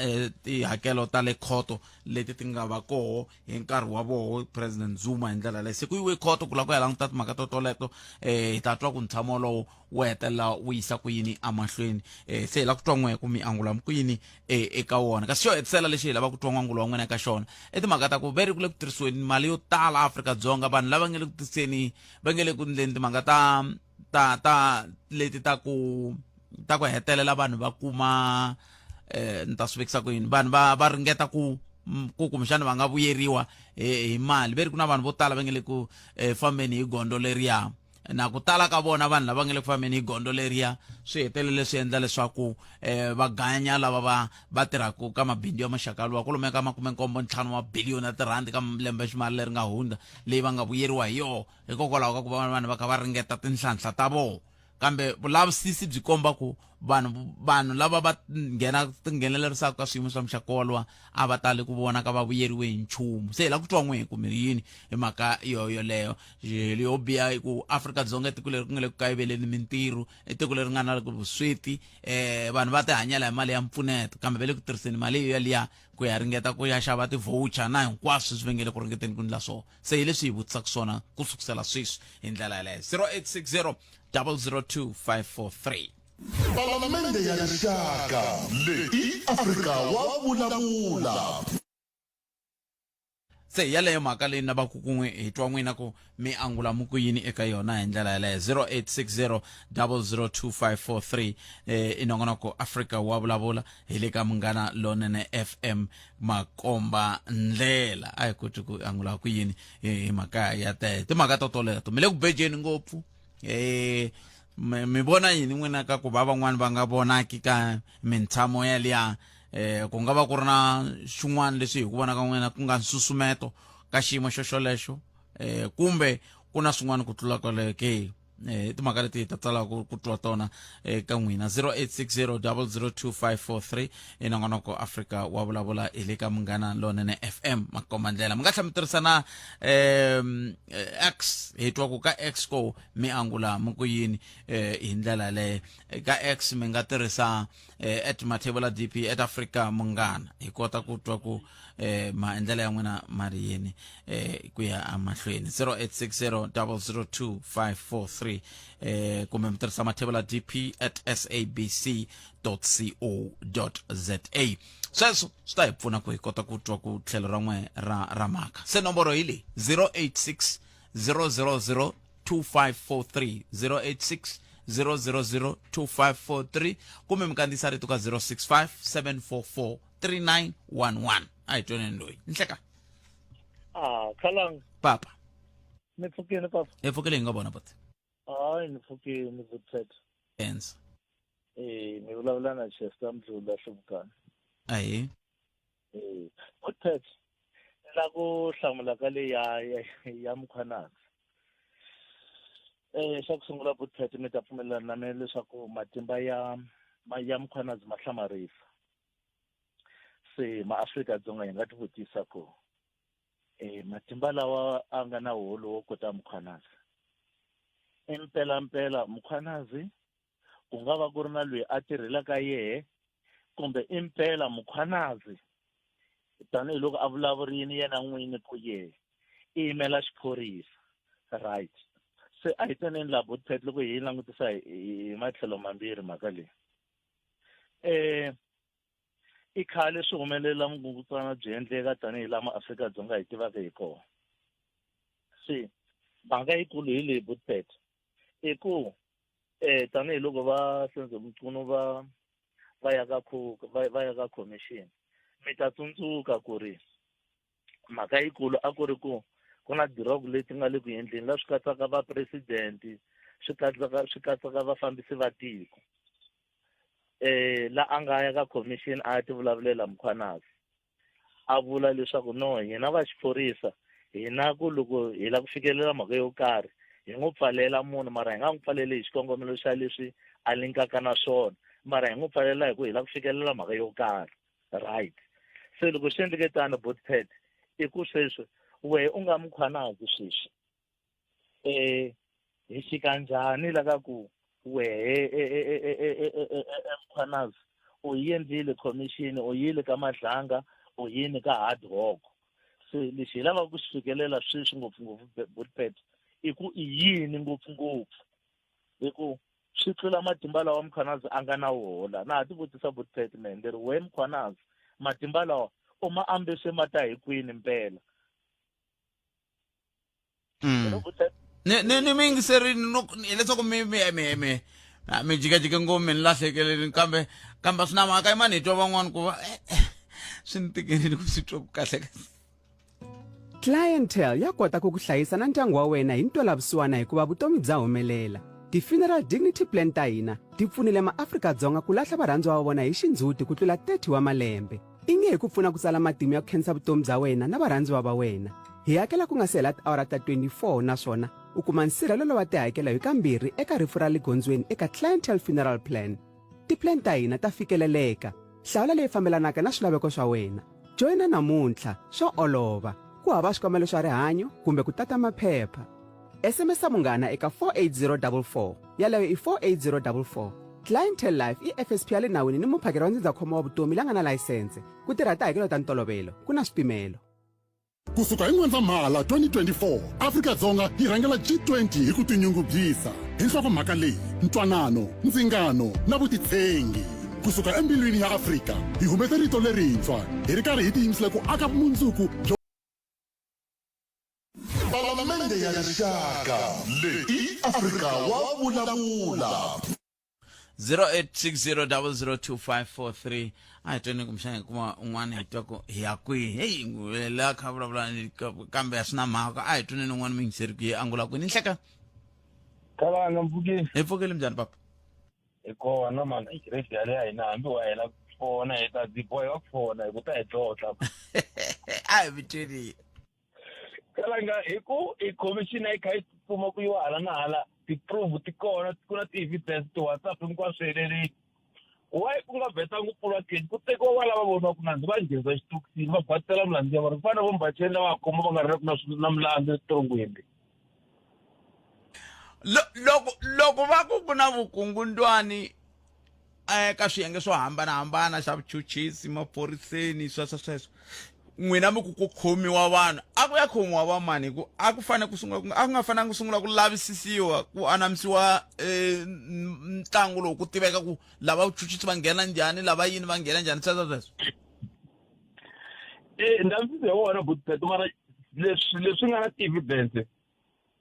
S1: tihakelo ta le khoto leti ti nga va koho hi nkarhi wa voho president Zuma hi ndlela leyi. Se ku yiwe khoto ku la ku ya languta timhaka toleto hi ta twa ku ntshamo lowu wu hetelela wu yisa ku yini amahlweni. Se hi la ku twa n'we ku mi angula ku yini eka wona. Kasi xo hetisela lexi hi lava ku twa n'wangulo wa n'wina eka xona i timhaka ta ku ve ri ku le ku tirhisiweni mali yo tala Afrika-Dzonga vanhu lava nge le ku tirhiseni va nge le ku endleni timhaka ta leti ta ku hetelela vanhu va kuma ni ta swi vekisa ku yini vanhu va ringeta ku kumbexana va nga vuyeriwa hi mali. Ve ri ku na vanhu vo tala va nge le ku fambeni hi gondo leriya na ku tala ka vona vanhu lava nge le ku fambeni hi gondo leriya swi hetelele swi endla leswaku va ganya lava va tirhaka ka mabindzu ya maxaka luwa kolomu ka 75 wa biliyoni ya tirhandi ka lembe ximali leri nga hundza leyi va nga vuyeriwa hi yona hikokwalaho ka ku va vanhu va kha va ringeta tinhlanhla ta vona. Kambe vulavisisi byi komba ku vanhu lava va nghenelerisaka ka swiyimo swa muxaka wolowo a va tali ku vona ka va vuyeriwe hi nchumu. Se hi la ku twa n'we kumbe yini hi mhaka yoleyo yo biha hi ku Afrika-Dzonga i tiko leri ku nga le ku kayiveleni mintirho i tiko leri nga na vusweti vanhu va ti hanyela hi mali ya mpfuneto kambe va le ku tirhiseni mali yaliya ku ya ringeta ku ya xava ti-voucher na hinkwaswo swi vengele ku ringeteni ku endla swona. Se hi leswi hi vutisaka swona ku sukusela sweswi hi ndlela yaleyo. 0860 002 543.
S3: Palamende ya rixaka leyi Afrika wa vulavula.
S1: Se yaleyo mhaka leyi na va ku kun'we hi twa n'wina ku mi angula muku yini eka yona hi ndlela yaleyo. 0860 002 543 i nongonoko Afrika wa vulavula hi le ka Munghana Lonene FM Makomba Ndlela. A hi koti ku angula ku yini hi mhaka ya timhaka toleto mi le ku bejeni ngopfu. Mi vona yini n'wina ka ku va van'wani va nga vonaki ka mintshamo yaliya ku nga va ku ri na xin'wana leswi hi ku vona ka n'wina ku nga nsusumeto ka xiyimo xolexo kumbe ku na swin'wana ku tlula kwaleyo ke timhaka leti ta tsala ku twa tona ka n'wina 0860002543 nongonoko Africa wa vulavula hi le ka Munghana Lonene FM makomandlela mi nga tlhela mi tirhisana X hi twa ku ka X ko mi angula mi ku yini hi ndlela leyo ka X mi nga tirhisa @mathebula DP @Africa Munghana hi kota ku twa ku maendlelo ya n'wina mari yini ku ya amahlweni 0860002543 kumbe mi tirhisa mathebula DP @sabc.co.za sweswo swi ta hi pfuna ku hi kota ku twa ku tlhelo ra n'we ra mhaka se nomboro hi leyi 086 000 2543 086 0002543 kumbe mi kandziyisa rito ka 065 744 3911 a hi tweneni loyi nhleka
S7: Khalang
S1: papa
S7: ni pfukile papa
S1: hi pfukile hi nga vona but
S7: ni pfukile ni vuthethe
S1: ens
S7: ni vulavula na Chester Mdlula Hluvukani
S1: ahi
S7: vuthethe la ku hlamula ka le ya Mkhwanazi xa ku sungula vuthethe mi ta pfumelelana na mina leswaku matimba ya Mkhwanazi ma hlamarisa se maAfrika-Dzonga hi nga ti vutisa ku matimba lawa a nga na holo wo kota Mkhwanazi impela Mkhwanazi ku nga va ku ri na loyi a tirhelaka yehe kumbe impela Mkhwanazi tanihiloko a vulavurini yena n'wini ku yehe i yimela xiphorisa right se a hi tsaneni laha vuthethe loko hi langutisa hi matlhelo mambirhi mhaka leyi i khale swi humelela mungutana byi endleka tanihi lama Afrika-Dzonga hi tivaka hi kona se mhaka yikulu hi leyi vuthethe i ku tanihiloko va senze Mchunu va ya ka commission mi ta tsundzuka ku ri mhaka yikulu a ku ri ku na dirogo leti nga le ku endleni la swi katsaka va president swi katsaka vafambisi va tiko la a nga ya ka commission a ti vulavulela Mkhwanazi a vula leswaku no hina va xiphorisa hina ku loko hi la ku fikelela mhaka yo karhi hi n'wi pfalela munhu mara hi nga n'wi pfaleli hi xikongomelo xa leswi a linkaka na swona mara hi n'wi pfalela hi ku hi la ku fikelela mhaka yo karhi right se loko swi endleke tano Botpet i ku sweswi wehe u nga Mkhwanazi sweswi hi xika njhani la ka ku wehe Mkhwanazi u yendlile commission u yile ka Madlanga u yini ka Hard Rock se lexi hi lava ku xi fikelela sweswi ngopfungopfu Botpet i ku i yini ngopfungopfu hi ku swi tlula matimba lawa Mkhwanazi a nga na wona na ha ti vutisa Botpet man leri wehe Mkhwanazi matimba lawa u ma ambise mata hi kwini mpela
S1: ni mi yingiserini hileswaku mi jikajike ngopfu mi ni lahlekeleni kambe swi na mhaka yimani hi twa van'wani ku va swi ni tikeleni ku swi twa ku kahle
S8: Clientele ya kota ku hlayisa na ndyangu wa wena hi ntwelavusiwana hikuva vutomi bya humelela ti-funeral dignity plan ta hina ti pfunile maAfrika-Dzonga ku lahla varhandziwa va vona hi xindzhuti ku tlula 30 wa malembe i nge hi ku pfuna ku tsala matimu ya ku khensa vutomi bya wena na varhandziwa va wena hi hakela ku nga se hela tiawara ta 24 naswona u kuma nsirhelelo wa tihakela hi kambirhi eka rifu ra le gondzweni eka Clientele Funeral Plan tiplan ta hina ta fikeleleka hlawula leyi fambelanaka na swilaveko swa wena joyina namuntlha swo olova ku hava swikomelo swa rihanyo kumbe ku tata maphepha SMS Munghana eka 48044 yaleyo i 48044 Clientele Life i FSP ya le nawini ni muphakeri wa ndzindzakhombo wa vutomi la nga na layisense ku tirha tihakelo ta ntolovelo ku na swipimelo
S3: kusuka hi N'wendzamhala 2024 Afrika-Dzonga yi rhangela G20 hi ku tinyungubyisa hi nhlokomhaka leyi ntwanano ndzingano na vutitshembi kusuka embilwini ya Afrika hi humesa rito lerintshwa hi ri karhi hi tiyimisela ku aka vumundzuku byo Palamende ya rixaka leyi Afrika wa vulavula
S1: 0860002543 a hi tweni kumshana kuma un'wana hi twa ku hi ya kwihi heyi nguvela kha vulavula kambe a swi na mhaka a hi tweni n'wana mi yingiseri ku yi angula kwini nhleka
S7: Khalanga Mpfukile
S1: hi pfukile njhani papa
S7: hi kona mani ikiresi yale ya hina hambi wa hela ku fona hi ta diboheka ku fona hi ku ta hi tlotla
S1: a hi vitweni
S7: Khalanga hi ku i commission yi kha yi
S9: kuma ku yiwa hala na hala ti-prove ti kona ku na ti-evidence ti-WhatsApp hinkwaswo heleleni why ku nga beta ngopfu pfula case ku tekiwa va lava voniwa ku nandzi va nghenisa xitokisini va batela milandzu ya vona ku fana na vombacheni lava khoma va nga ri na milandzu exitorongweni
S1: loko va ku na vukungundwani ka swiyenge swo hambanahambana xa vuchuchisi maphoriseni sweswo n'wina mi ku khomiwa vanhu a ku ya khomiwa va mani ku a ku fane ku sungula a ku nga fananga ku sungula ku lavisisiwa ku anamisiwa ntlangu lowu ku tiveka ku lava vuchuchisi va nghena njhani lava yini va nghena njhani sweswo
S9: ndavisise hi wona butpeto mara leswi nga na ti-evidence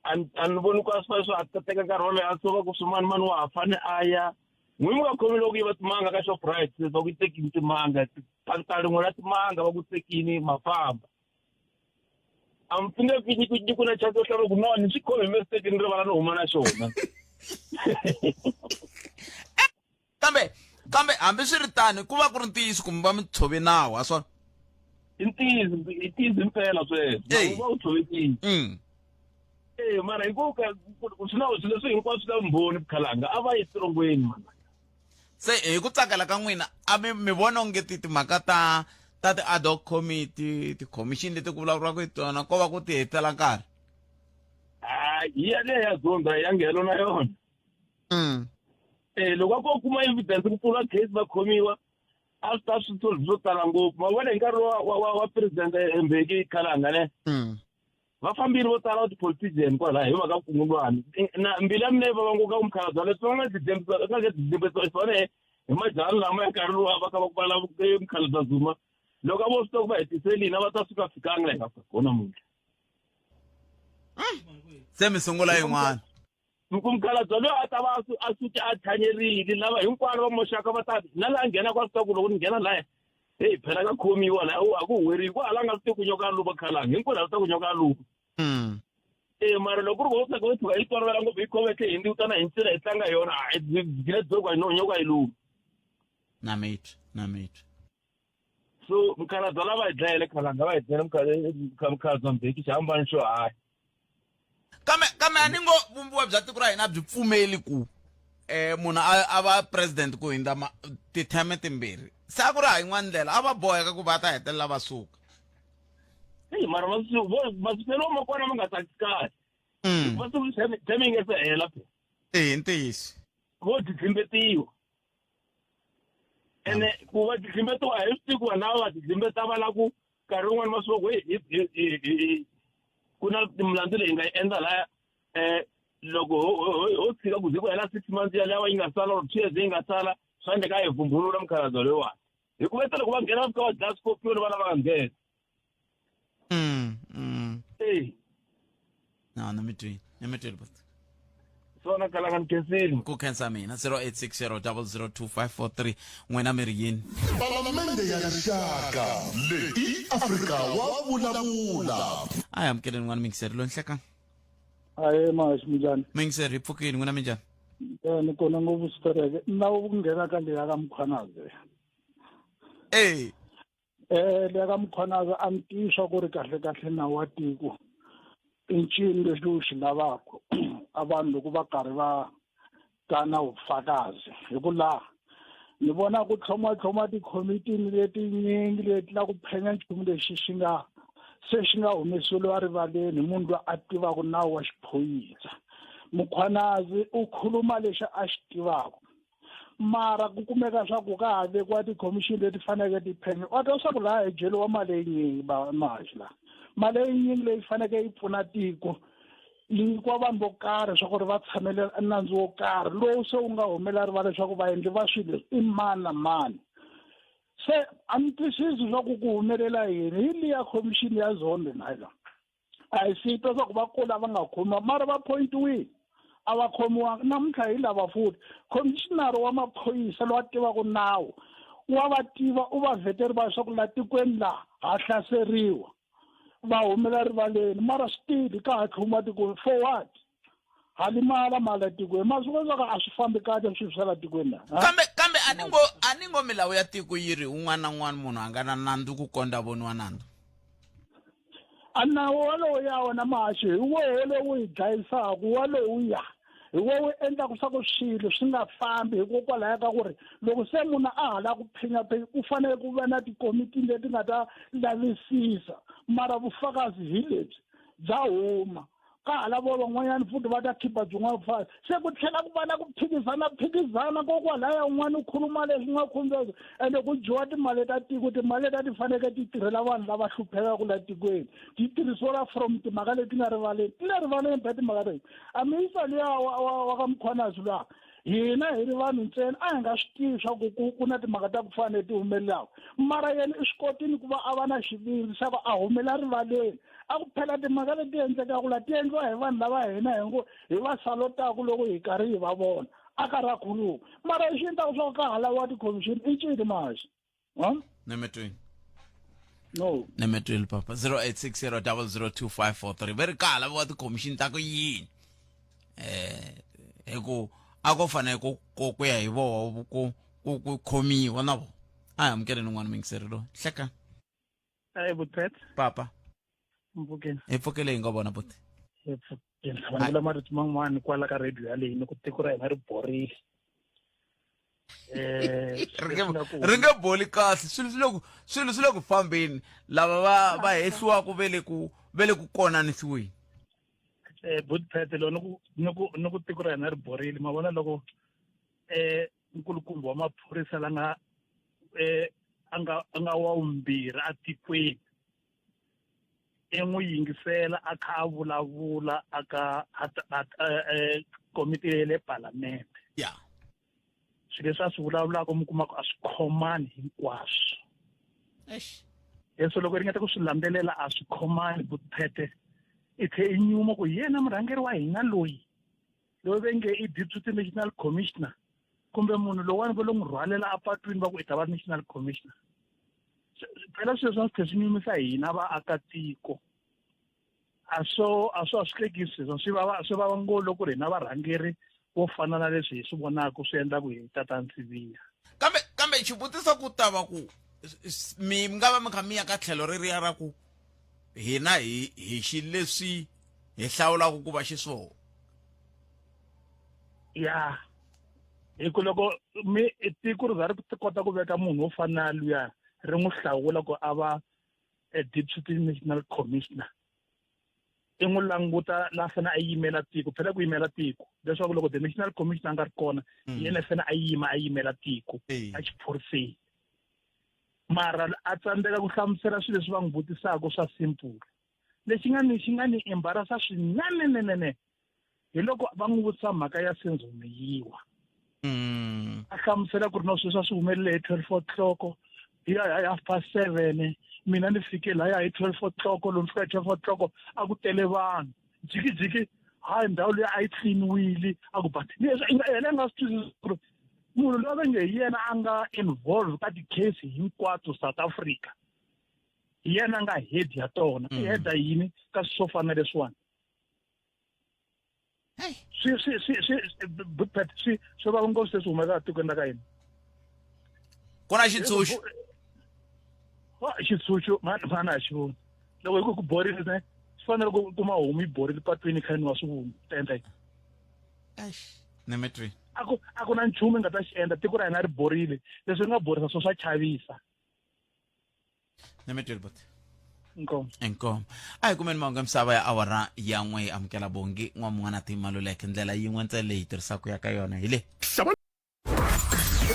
S9: a ni voni ku a swi swi a ta teka nkarhi wo leha so va ku swimanimani wa ha fane a ya n'wini mi nga khomi loko yiva timanga ka Shoprite va ku tekini timanga pakita rin'we ra timanga va ku tekini mafamba a mi pfinge pfinyi ku na chance yo hlava ku no ni swi khomi mestekini rivala no huma na xona
S1: kambe hambi swi ri tani ku va ku ri ntiyiso kumbe va mi tshove nawu a swona
S9: i ntiyiso mpela sweswo va u tshovekini mara hikuva swi na swilo leswi hinkwaswo ta vumbhoni Bukhalanga a va yi tirongweni mana
S1: se hi ku tsakela ka n'wina a mi vona onge timhaka ta ti-ad hoc committee ti-commission leti ku vulavuriwaka hi tona ko va ku ti hetela nkarhi
S9: hi yaleyo ya zonda ya ngheno na yona loko a ko kuma evidence ku pfula case va khomiwa a swi ta swi swo tala ngopfu ma vona hi nkarhi wa president Mbeki Khalanga ne vafambiri vo tala va ti-politician kwalaha hi mhaka vukungundwani na mbili ya mina yi vava ngoka Mukhalabye leswi va nga tidembisa swona hi majahani lama ya nkarhi lowu va kha va ku valava Mukhalabye Zuma loko a vo swi tiva ku va hetiselini a va ta suka fikanga la hi nga kona munhu
S1: se mi sungula yin'wana
S9: Mukhalabye loyi a ta va a suke a thanyerile lava hinkwaro va moxaka va ta na laha nghena kwa swi ta ku loko ni nghena laya hey phela ka khomiwa la a ku huweri ku hala nga swi tivi ku nyoka luva Khalanga hinkwaro a swi ta ku nyoka luva mara loko ku ri vo tsaka tshuka yi tolovela ngopfu yi khomeke hindi u tana hi ncila hi tlanga hi yona gile dzoko hi nyoka hi luva
S1: na mate
S9: so Mukhalabye lava hi dlayele Khalanga va hi dlayele Mukhalabye Mbeki xihambani xo hayi
S1: kambe a ni ngo vumbiwa bya tiko ra hina byi pfumeli ku munhu a va president ku hindza titheme timbirhi se a ku ri ha yin'wana ndlela a va boheka ku va ta hetelela va suka
S9: mara masipelo ma kona ma nga tsakisakangi va su teme yi nge se hela
S1: i ntiyiso
S9: vo tidzimbetiwa ene ku va tidzimbetiwa hi swi tiku vanhu lava va tidzimbeta va la ku nkarhi wun'wani ma swi ku ku na milandzu leyi nga yi endla laya loko ho tshika ku ze ku hela 6 months yaleyo yi nga sala or 2 years yi nga sala swa endleka hi vumbulula Mukhalabye loyiwani hikuva loko va nghena fika va dlaya scorpion va lava nga nghena
S1: no ni mi twile
S9: swona Khalanga ni khensile
S1: ku khensa mina 0860 002543 n'wina mi ri yini
S3: palamende ya rixaka leyi Afrika wa vulavula
S1: a hi amukeleni n'wana mingiseri lo nhlekani
S5: hayi mashi minjhani
S1: mingiseri hi pfukini n'wina minjhani
S5: ni kona ngopfu switoreke na ku nghena ka leya ka Mkhwanazi leya ka Mkhwanazi a mi tivi swa ku ri kahle na wa tiko i ncini leswi wu xi lavaka a vanhu loko va karhi va ta na vufakazi hi ku laha ni vona ku tlhoma tikhomitini letinyingi leti la ku phenya nchumu lexi xi nga humesiwa rivaleni munhu loyi a tivaka nawu wa xiphoyisa Mkhwanazi u khuluma lexi a xi tivaka mara ku kumeka swa ku ka ha vekiwa tikhomixini leti faneke ti phenya wa twa swa ku laha ejele wa mali yinyingi mahaxi laha mali yinyingi leyi faneke yi pfuna tiko yi nyikiwa vanhu vo karhi swa ku ri va tshamele nandzu wo karhi lowu se wu nga humela rivala leswaku vaendli va swilo leswi i mani na mani se a mi twisisi swa ku humelela yini hi liya khomixini ya zondo nayila a hi swi twa swa ku va kula va nga khomiwa mara va point wihi a va khomiwanga namuntlha hi lava futhi khomishinari wa maphoyisa loyi a tivaka nawu wa va tiva u va vheteri va swa ku la tikweni laha ha hlaseriwa va humela rivaleni mara still ka ha tlhuma tikweni for what halimala mala tikweni ma swi vona a swi fambi kahle swi swa la tikweni laha
S1: kambe a ni ngo milawu ya tiko yi ri un'wana na un'wana munhu a nga na nandzu ku kondza voniwa nandzu
S10: anawu waloya wona mahaxi hi woho lowu hi dlayisaka walowuya hi wo endlaka swa ku swilo swi nga fambi hikokwalaho ka ku ri loko se munhu a hala ku phinyaphinya ku fanele ku va na tikomiti leti nga ta lavisisa mara vufakazi hi lebyi bya huma ka hala vo van'wanyana futhi va ta khipa byin'wana vufakazi se ku tlhela ku va na ku phikizana kokwalaya un'wana u khuluma leswi nga khumbeki ende ku dyiwa timali ta tiko timali leti ti faneke ti tirhela vanhu lava hluphekaka la tikweni ti tirhisiwa from timhaka leti nga rivaleni ti le rivaleni phe timhaka leti a minista liya wa ka Mkhwanazi luya hina hi ri vanhu ntsena a hi nga swi tivi swa ku na timhaka ta ku fana leti humelelaka mara yena i swi kotini ku va a va na xiviri xa ku a humela rivaleni a ku phela timhaka leti endlekaka la ti endliwa hi vanhu lava hina hi va salotaka loko hi karhi hi va vona a karhi a khuluma mara i xi endlaka swa ku ka halawa tikhomixini i ncini maxi
S1: nemetweni
S10: no
S1: nemetweni papa 0860002543 ve ri ka halawa tikhomixini ta ku yini hi ku a ko fanele ku ya hi voho ku khomiwa na vo a hi amukeleni n'wana mingiseri loyi hleka
S10: Butpet
S1: papa
S10: mpfukeni
S1: hi pfukele hi nga vona buti
S10: hi pfukeni vanhula marito man'wani kwala ka radio yaleyi ku tiko ra hina ri borile
S1: ri nge boli kahle swilo swi le ku fambeni lava va hehliwaka ve le ku konanisiweni
S10: Butpet lo ni ku tiko ra hina ri borile ma vona loko nkulukumba wa maphorisa la nga a nga wa vumbirhi a tikweni n'wi yingisela a kha a vulavula aka komiti ya le palamende swilo leswi a swi vulavulaka mi kumaka a swi khomani hinkwaswo leswo loko ringeta ku swi landzelela a swi khomani Butpet i tlhe i nyuma ku yena murhangeri wa hina loyi ve nge i deputy national commissioner kumbe munhu lowani va lo n'wi rhwalela apatwini va ku i ta va national commissioner phela swilo swa swi nyumisa hina vaakatiko a swi hlekisi swi vava ngolo ku ri hina varhangeri vo fana na leswi hi swi vonaka swi endla ku hi tata nsiviya
S1: kambe xivutiso ku ta va ku mi nga va mi kha mi ya ka tlhelo reriya ra ku hina hi xileswi hi hlawulaka ku va xiswona
S10: ya hi ku loko tiko ri za ri kota ku veka munhu wo fana na luya ri n'wi hlawula ku a va deputy national commissioner i n'wi languta la fana a yimela tiko phela ku yimela tiko leswaku loko the national commissioner a nga ri kona yena fana a yimela tiko a xiphoriseni mara a tsandzeka ku hlamusela swilo leswi va n'wi vutisaka swa simple lexi nga ni embarasa swinene hi loko va n'wi vutisa mhaka ya Senzomiyiwa a hlamusela ku ri na sweswi swi humelele hi 12 o'clock hi 7:30 mina ni fike la hi 12 o'clock lomu fika hi 12 o'clock a ku tele vanhu jikijiki hayi ndhawu leyi a yi cleaniwile a ku but yena nga swi twisisi ku ri munhu loyi va nge hi yena a nga involve ka ti-case hinkwato South Africa hi yena nga head ya tona i head yini ka swo fana leswiwani Butpet swi vava ngopfu leswi humaka tikweni ra ka hina
S1: ku na xitshunxo
S10: xitshunxo mani a xi voni loko hi ku borile swi fanele ku kuma homu yi borile patwini kha ni wa swivungu ta endla yini
S1: nemetweni
S10: a ku na nchumu nga ta xi endla tiko ra hina ri borile leswi nga borisa swo swa chavisa
S1: nemetweni but
S10: inkomo
S1: a hi kumeni mahungu ya misava ya awara ya n'we hi amukela bongi n'wamun'wana ti maluleke ndlela yin'we ntsena leyi hi tirhisaka ya ka yona hi le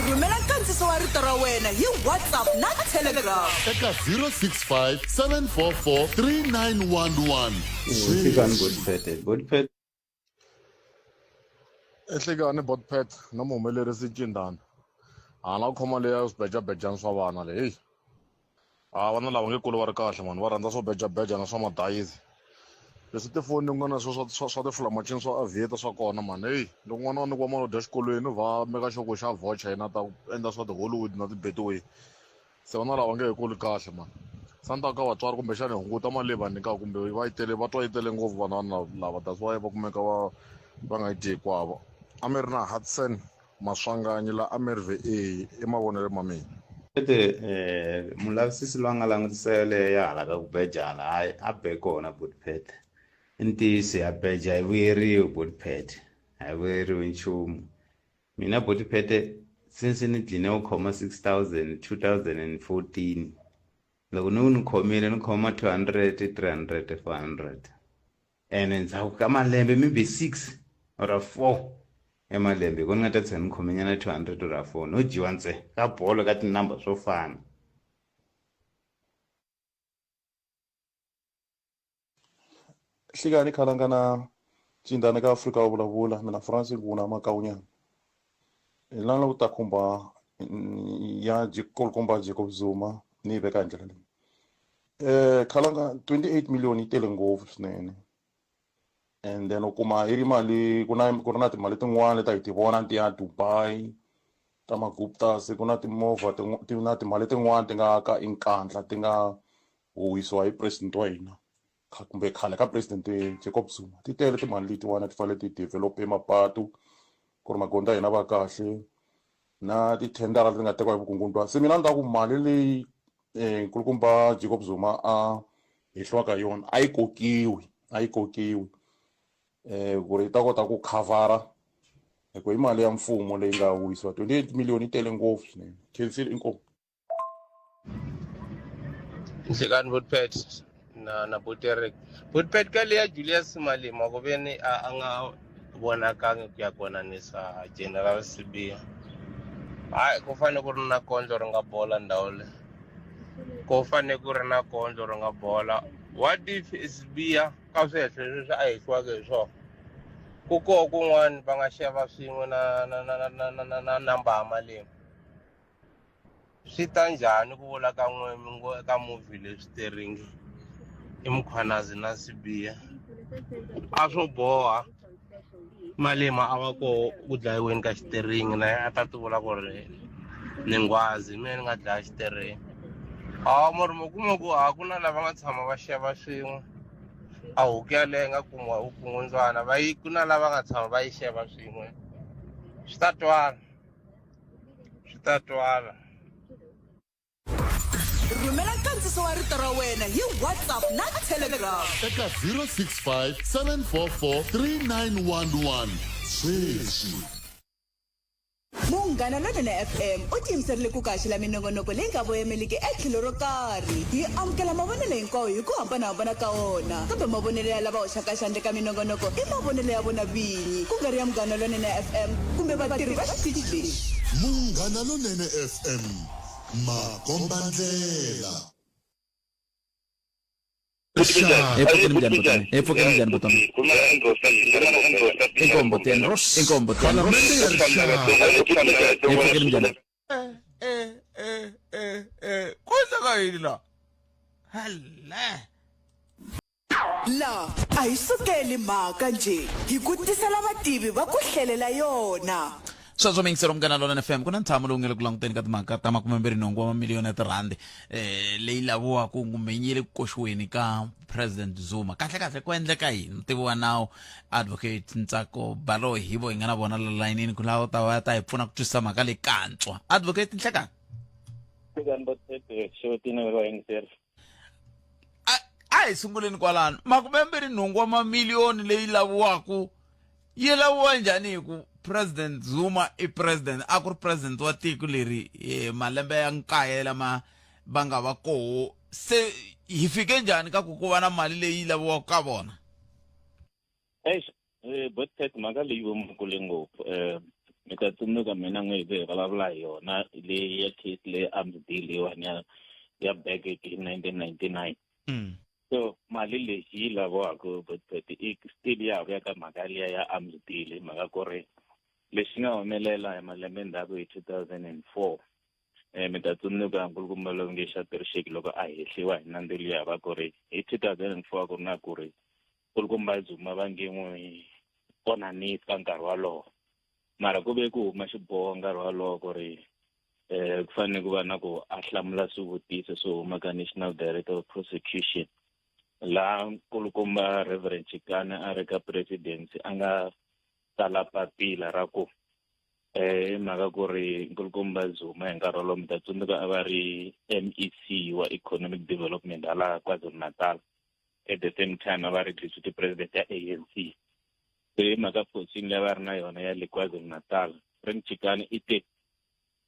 S4: rhumela nkandziso wa rito ra wena hi WhatsApp na Telegram
S3: eka 065 744 3911
S11: Butpet
S6: ehlekani Butpet na muhumelerisi Cindana a na khoma leya swibejabejana swa vana le hey vana lava nge kuli va ri kahle mani va rhandza swo bejabejana swa madayizi leswi tifoni ku nga na swa tiflamachini swa aviator swa kona mani hey loko n'wana wa nikiwa mali dya xikolweni va meka xoko xa voucher yena ta endla swa ti-Hollywood na ti-Betway se vana lava nge hi kuli kahle mani santa ka vatswari kumbexana hi hunguta mali leyi va nyikaka kumbe va twa yi tele ngopfu vanhwana lava that's why va kumeka va nga yi dyi hinkwavo a mi ri na Hudson Maswanganyi la a mi ri ve emavonelo ma mina
S11: mulavisisi loyi a nga langutisele ya hala ka ku beja hala hayi a be kona Buddpet i ntiyiso ya beja a yi vuyeriwi Buddpet a yi vuyeriwi nchumu mina Buddpet since ni dline u khoma 2014 loko ni khomile ni khoma 200 300 400 ene ndzhaku ka malembe maybe 6 or 4 emalembe ku ni nga ta tshena ni khomenyana 200 or 4 no dyiwa ntsena ka bolo ka tinamba swo fana.
S12: Hlikani khalangana cindana ka Afrika wa vulavula mina Francis Nguna makawunyana lana ku ta khumba ya jikolukomba Jacob Zuma ni veka ndlela leyi khalanga 28 million yi tele ngopfu swinene and then u kuma hi mali ku ri na timali tin'wana leti hi ti vona ti ya Dubai ta maguptas ku na timovha ti na timali tin'wana ti nga ka inkandla ti nga huwisiwa hi president wa hina kumbe khale ka president Jacob Zuma ti tele timali letiwana ti fanele ti develop mapatu ku ri magondzo ya hina va kahle na tithendara leti nga tekiwa hi vukungundzwana se mina ni ta ku mali leyi nkulukumba Jacob Zuma a hehliwaka hi yona a yi kokiwi ku ri yi ta kota ku khavara hi mali ya mfumo leyi nga wisiwa 28 million yi tele ngopfu swinene khensile inkomu
S13: Nhlekani Buddpet na Buterek Buddpet ka leya Julius Malema ku veni a nga vonakangi ku ya konanisa General Sibiya hayi ku fane ku ri na kondlo ri nga bola ndhawu le ku fane ku ri na kondlo ri nga bola what if Sibiya ka sweswo leswi a hehliwaka hi swona ku koho kun'wana va nga xava swin'we na namba ya Malema swi ta njhani ku vula ka n'we ka movie leswi teringi i Mkhwanazi na Sibiya a swo boha Malema a va koho ku dlayiweni ka xiteringi na a ta ti vula ku ri ni ngwazi mina ni nga dlaya xiteringi mori mi kuma ku ku na lava nga tshama va xava swin'we a huku yaleyo nga kumiwa vukungundzwana ku na lava nga tshama va yi xava swin'we swi ta twala
S4: rhumela nkandziso wa rito ra wena hi WhatsApp na Telegram
S3: eka 065 744 3911 sweswi
S4: Munghana Lonene FM u tiyimiserile ku kaxela minongonoko leyi nga voyemeliki etlhelo ro karhi hi amukela mavonelo hinkwawo hi ku hambanahambana ka wona kambe mavonelo ya lava hoxaka xandla ka minongonoko i mavonelo ya vona vinyi ku nga ri ya Munghana Lonene FM kumbe vatirhi va xitichi lexi
S3: Munghana Lonene FM makombandlela
S4: la a hi sukeli mhaka nje hi ku tisela vativi va ku hlelela yona
S1: sweswo mingisero Munghana Lonene FM ku na ntshamo lowu nga le ku languteni ka timhaka ta 28 wa mamiliyoni ya tirhandi leyi laviwaka kumbe yi le ku koxiweni ka president Zuma kahle ku endleka yini mutivi wa nawu advocate Ntsako Balo hivo hi nga na vona la layinini ku lava ta hi pfuna ku twisisa mhaka leyi kantswa advocate Nhlekani a hi sunguleni kwalano 28 wa mamiliyoni leyi laviwaka yi laviwa njhani hi ku president Zuma i president a ku ri president wa tiko leri malembe ya 9 lama va nga va koho se hi fike njhani ka ku va na mali leyi laviwaka ka vona
S14: Buddpet mhaka leyi vomukule ngopfu mi ta tsundzuka mina n'we hi vulavula hi yona leyi ya case leyi arms deal leyiwani ya back in 1999 so mali leyi yi laviwaka Buddpet i still ya ka mhaka liya ya arms deal mhaka ku ri leswi nga humelela hi malembe ndzhaku hi 2004 mi ta tsundzuka nkulukumba lowu nge Shadrack loko a hehliwa hi nandzu liya va ku ri hi 2004 ku ri na ku ri nkulukumba Zuma va nge n'wi onanisa nkarhi walowo mara ku ve ku huma xiboho nkarhi walowo ku ri ku fanele ku va na ku a hlamula swivutiso swo huma ka National Director of Prosecution laha nkulukumba Reverend Chikane a ri ka presidency a nga tsala papila ra ku mhaka ku ri nkulukumba Zuma hi nkarhi wolowo mi ta tsundzuka a va ri MEC wa Economic Development hala KwaZulu-Natal. At the same time a va ri deputy president ya ANC. So hi mhaka forcing leyi va ri na yona ya le KwaZulu-Natal Frank Chikane i te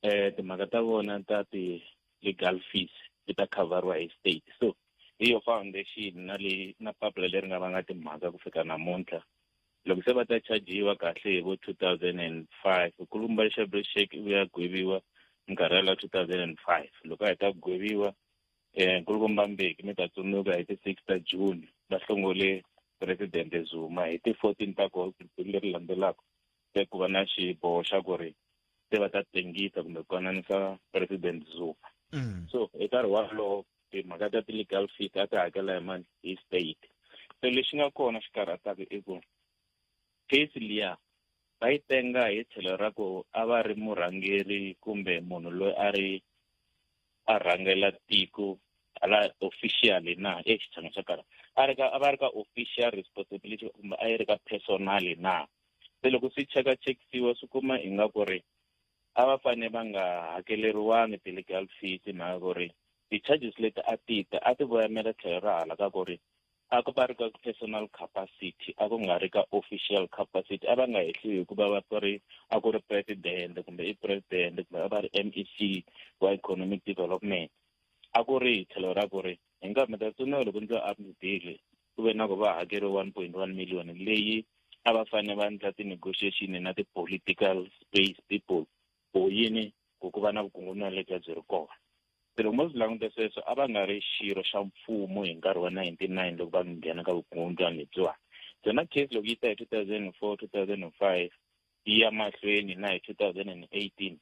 S14: timhaka ta vona ta ti-legal fees ti ta khavariwa hi state. So hi yo foundation na papila leri nga va nga timhaka ku fika namuntlha loko se va ta chajiwa kahle hi vo 2005 kulumba Shadrack u ya gweviwa nkarhi la 2005 loko a heta gweviwa nkulukumba Mbeki mi ta tsundzuka hi ti 6 ta June va hlongole president Zuma hi ti 14 ta August leri landzelaka se ku va na xiboho xa ku ri se va ta tengisa kumbe konanisa president Zuma. So eka nkarhi walowo timhaka ta ti-legal fees a ti hakela hi mani hi state. So lexi nga kona xikarhataka i ku case liya va yi tenga hi tlhelo ra ku a va ri murhangeri kumbe munhu loyi a rhangela tiko ala officially na xitshamo xa karhi a va ri ka official responsibility kumbe a yi ri ka personal na. Se loko swi chekisiwa swi kuma i nga ku ri a va fane va nga hakeleriwangi ti-legal fees mhaka ku ri ti-charges leti a ti voyamela tlhelo ra hala ka ku ri a ku va ri ka personal capacity a ku nga ri ka official capacity a va nga hehliwi hikuva va a ku ri president kumbe i president kumbe a va ri MEC wa Economic Development a ku ri tlhelo ra ku ri hi nga mi ta tsundzuka loko ndzi update ku ve na ku va hakeriwa 1.1 million leyi a va fane va endla ti-negotiation na ti-political space people ku yini ku va na vukungundzwana lebyi byi ri kona. Se loko mo swi languta sweswo a va nga ri xirho xa mfumo hi nkarhi wa 99 loko va nghena ka vukungundzwana lebyiwani. Byona case loko yi ta hi 2004 2005 yi ya mahlweni na hi 2018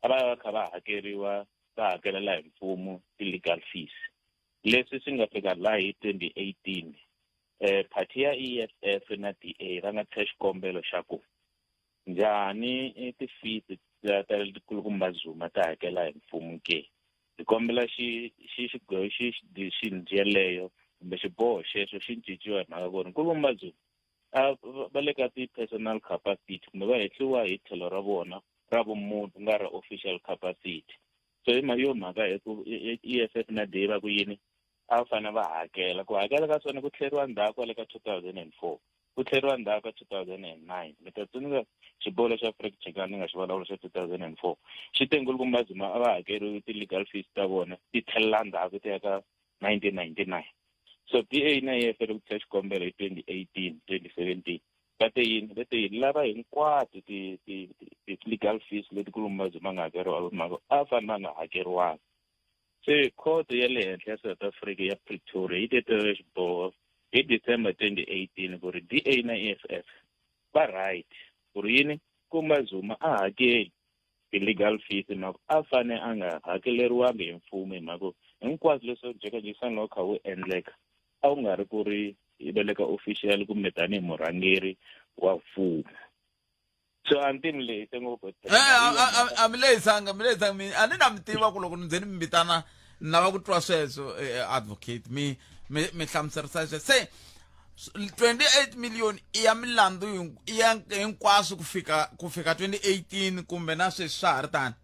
S14: a va kha va hakeriwa va hakelela hi mfumo ti-legal fees leswi swi nga fika laha hi 2018 party ya EFF na DA va nga teka xikombelo xa ku njhani ti-fees ta nkulukumba Zuma ta hakela hi mfumo ke. Hi kombela xi yeleyo kumbe xiboho xexo xi cinciwa hi mhaka ku ri nkulukumba Zuma va le ka ti-personal capacity kumbe va hehliwa hi tlhelo ra vona ra vumunhu ku nga ri official capacity. So hi yo mhaka hi ku EFF na DA va ku yini a va fanele va hakela ku hakela ka swona ku tlheriwa ndzhaku le ka 2004 ku tlheriwa ndzhaku ka 2009 mi ta tsundzuka xiboho xa Frank Chikane nga xi vulavula xa 2004 xi te nkulukumba Zuma a va hakeriwi ti-legal fees ta vona ti tlhelela ndzhaku ti ya ka 1999. So DA na EFF ku teka xikombelo hi 2018 2017 va te yini lava hinkwato ti-legal fees leti nkulukumba Zuma nga hakeriwa mhaka a fanele va nga hakeriwangi. Se court ya le henhla ya South Africa ya Pretoria yi tete xiboho hi December 2018 ku ri DA na EFF va right ku ri yini nkulukumba Zuma a hakeli ti-legal fees mhaka a fane a nga hakeleriwangi hi mfumo hi mhaka hinkwaswo leswo jekajekisani loko kha wu endleka a ku nga ri ku ri va le ka official kumbe tanihi murhangeri wa mfumo. So until late ngopfu
S1: amilesanga mina a ni na mi tiva ku loko ni ze ni mi vitana ni lava ku twa sweswo advocate mi hlamuserisa sweswo se 28 million i ya milandzu i ya hinkwaswo ku fika 2018 kumbe na sweswi swa ha ri tani.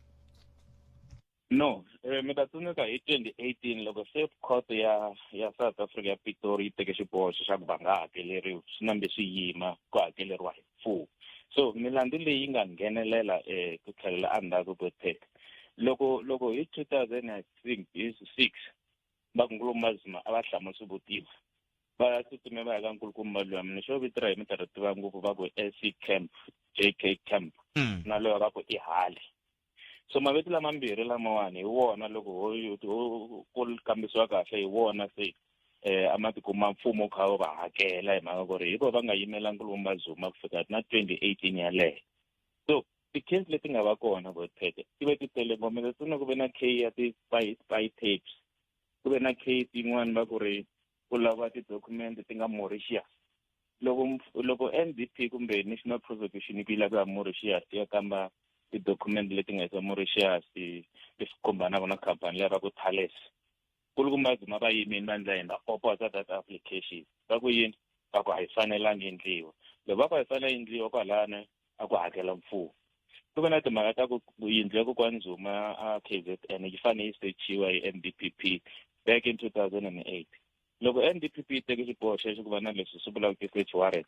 S14: No mi ta tsundzuka hi 2018 loko se court ya South Africa ya Pretoria yi teke xiboho xa ku va nga hakeleriwi swi nambe swi yima ku hakeleriwa hi mfumo. So milandzu leyi nga nghenelela ku tlhelela endzhaku ko teka loko hi 2006 va nkulukumba Zuma a va hlamula swivutiwa va tsutsumile va ya ka nkulukumba luya mina xo vitira hi mi ta ri tiva ngopfu va ku SC Camp JK Camp na loyi va ku i Hale. So mavito lamambirhi lamawani hi wona loko ku kambisiwa kahle hi wona se amatikuma mfumo kha va hakela hi mhaka ku ri hiko va nga yimela nkulukumba Zuma ku fika na 2018 yaleyo. So ti-case leti nga va kona votheke ti ve ti tele ngombe tsuna ku ve na case ya ti-spy tapes ku ve na case yin'wana va ku ri ku lava ti-document ti nga Mauritius loko NDP kumbe National Prosecution yi lava ya Mauritius ya kamba ti-document leti nga eka Mauritius ti kombanaka na khampani leyi va ku Thales nkulukumba Zuma va yimini va endla yena opposite that application va ku yini va ku a yi fanelangi endliwa loko va ku a yi fanele endliwa kwalano a ku hakela mfumo kube na timhaka ta ku yindlu ya kokwani Zuma KZN yi fane yi sechiwa hi NDPP back in 2008 loko NDPP yi teke xiboho xexo ku va na leswi swi vulaka ti-search warrant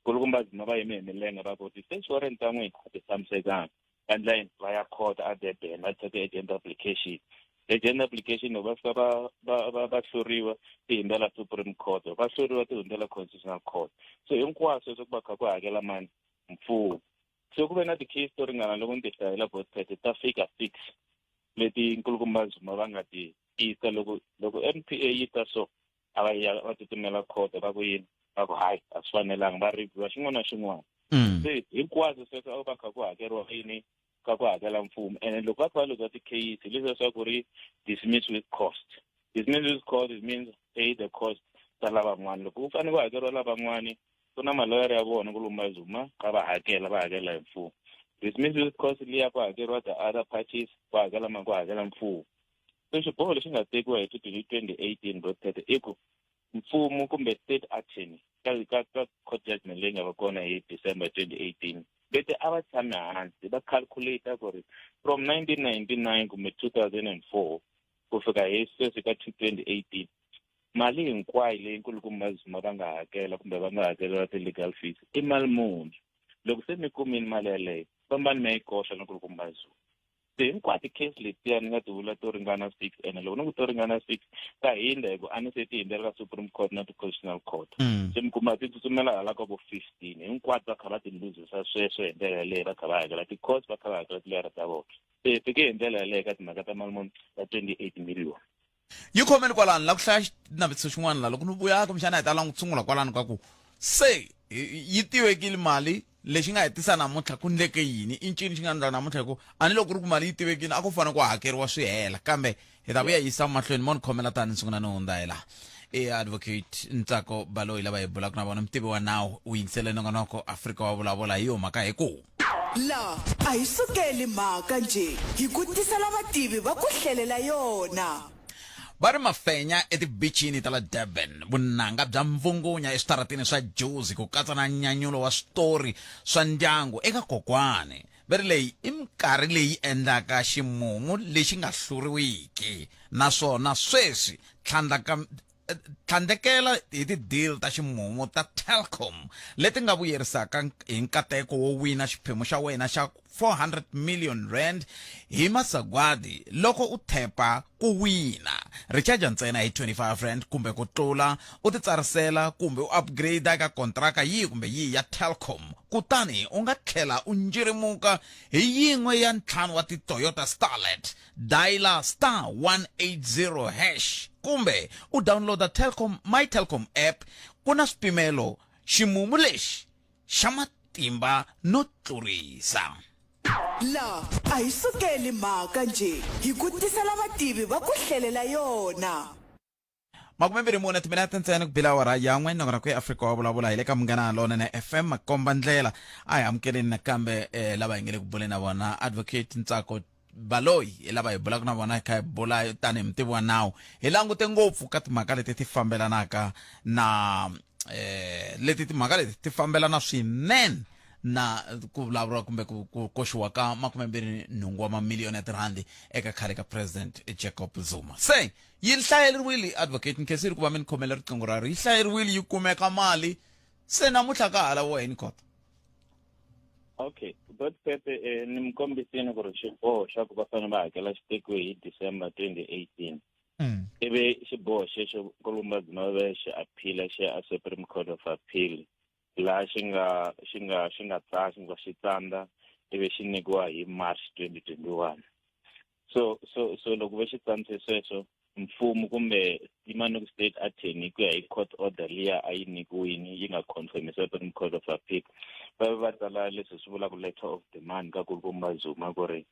S14: kulukumba Zuma va yime hi milenge va ku ti-search warrant ta n'wina a ti tshamisekanga endla va ya court a Durban va teke agenda application agenda application loko va fika va hluriwa ti hundzela Supreme Court va hluriwa ti hundzela Constitutional Court so hinkwaswo sweswo ku va kha ku hakela mani mfumo so ku ve na ti-case to ringana loko ni ti hlayela Botpet ta fika 6 leti nkulukumba Zuma va nga ti tisa loko NPA yi ta so a va tsutsumela court va ku yini va ku hayi a swi fanelanga va review xin'wana na xin'wana se hinkwaswo sweswo a va kha ku hakeriwa yini ka ku hakela mfumo and loko va kha va luza ti-case leswi swa ku ri dismiss with cost. Dismiss with cost it means pay the cost ta lavan'wana loko u fanele ku hakeriwa lavan'wani ku na maloyara ya vona kulumba Zuma ka va hakela hi mfumo. Dismiss with cost liya ku hakeriwa the other parties ku hakela mfumo. So xiboho lexi nga tekiwa hi 2018 Botpet i ku mfumo kumbe state action ka court judgment leyi nga va kona hi December 2018 leti a va tshame hansi va calculate ku ri from 1999 kumbe 2004 ku fika hi sweswi ka 2018 mali hinkwayo leyi nkulukumba Zuma va nga hakela kumbe va nga hakela ti-legal fees i mali muni loko se mi kumini mali yaleyo fambani mi ya yi koxa na nkulukumba Zuma se hinkwato case letiya ni nga ti vula to ringana 6 ene loko ni ku to ringana 6 ta hindza hi ku a ni se ti hindzela ka Supreme Court na ti-Constitutional Court se mi kuma ti tsutsumela hala ka vo 15 hinkwato va kha va ti luzisa sweswo hi ndlela yaleyo va kha va hakela ti-cost va kha va hakela tilera ta vona se fike hi ndlela yaleyo ka timhaka ta mali muni ya 28 million
S1: yi khomeni kwalano la ku hlaya xinavetiso xin'wana la loko ni vuya kumbexana hi ta langa ku tshungula kwalano ka ku se yi tivekile mali lexi nga hetisa namuntlha ku ndleke yini i ncini xi nga ndla namuntlha hi ku a ni loko ku ri ku mali yi tivekile a ku fanele ku hakeriwa swi hela kambe hi ta vuya yisa mahlweni mo ni khomela tani ni sungula ni hundza hi laha advocate Ntsako Baloyi lava hi bulaka na vona mutivi wa nawu u yingisele nongonoko Afrika wa vulavula hi yo mhaka hi ku
S4: la a hi sukeli mhaka nje hi ku tisela vativi va ku hlelela yona
S1: va ri mafenya etibichini ta la Durban vunanga bya mvungunya eswitaratini swa Jozi ku katsa na nyanyulo wa switori swa ndyangu eka kokwani va ri leyi i minkarhi leyi endlaka ximumu lexi nga hluriwiki naswona sweswi tlhandlekela hi ti-deal ta ximumu ta Telkom leti nga vuyerisaka hi nkateko wo wina xiphemu xa wena xa 400 million rand hi masagwadi loko u thepa ku wina recharge ntsena hi 25 rand kumbe ku tlula u titsarisela kumbe u upgrade eka kontraka yihi kumbe yihi ya Telkom kutani u nga tlhela u njirimuka hi yin'we ya ntlhanu wa ti-Toyota Starlet dialer *180# kumbe u downloada Telkom My Telkom app ku na swipimelo ximumu lexi xa matimba no tlurisa
S4: la a hi sukeli mhaka nje hi ku tisela vativi va ku hlelela yona
S1: 24 timinete ntsena ku bila awara yan'we nongona ku Afrika wa vulavula hi le ka Munghana Lonene FM makomba ndlela a hi amukeleni nakambe lava hi nge le ku buleni na vona advocate Ntsako Baloyi lava hi bulaka na vona kha hi bula tani mutivi wa nawu hi langute ngopfu ka timhaka leti ti fambelanaka na timhaka leti ti fambelana swinene na ku vulavuriwa kumbe ku koxiwa ka 28 wa mamiliyoni ya tirhandi eka khale ka president Jacob Zuma se yi hlayeriwile advocate nkesiri ku va mi ni khomela riqingho raro yi hlayeriwile yi kumeka mali se namuntlha ka hala wo hini kota
S14: okay Botpet ni mi kombisini ku ri xiboho xa ku va fanele va hakela xitekiwe hi December 2018 ivi xiboho xexo kulumba Zuma ve xi aphila xi ya Supreme Court of Appeal laha xi nga xi tsandza ivi xi nyikiwa hi March 2021 so loko ve xi tsandzise sweswo mfumo kumbe Imanoku State Attorney ku ya hi court order liya a yi nyikiwini yi nga confirm Supreme Court of Appeal va tsala leswi swi vulaka letter of demand ka kulumba Zuma ku ri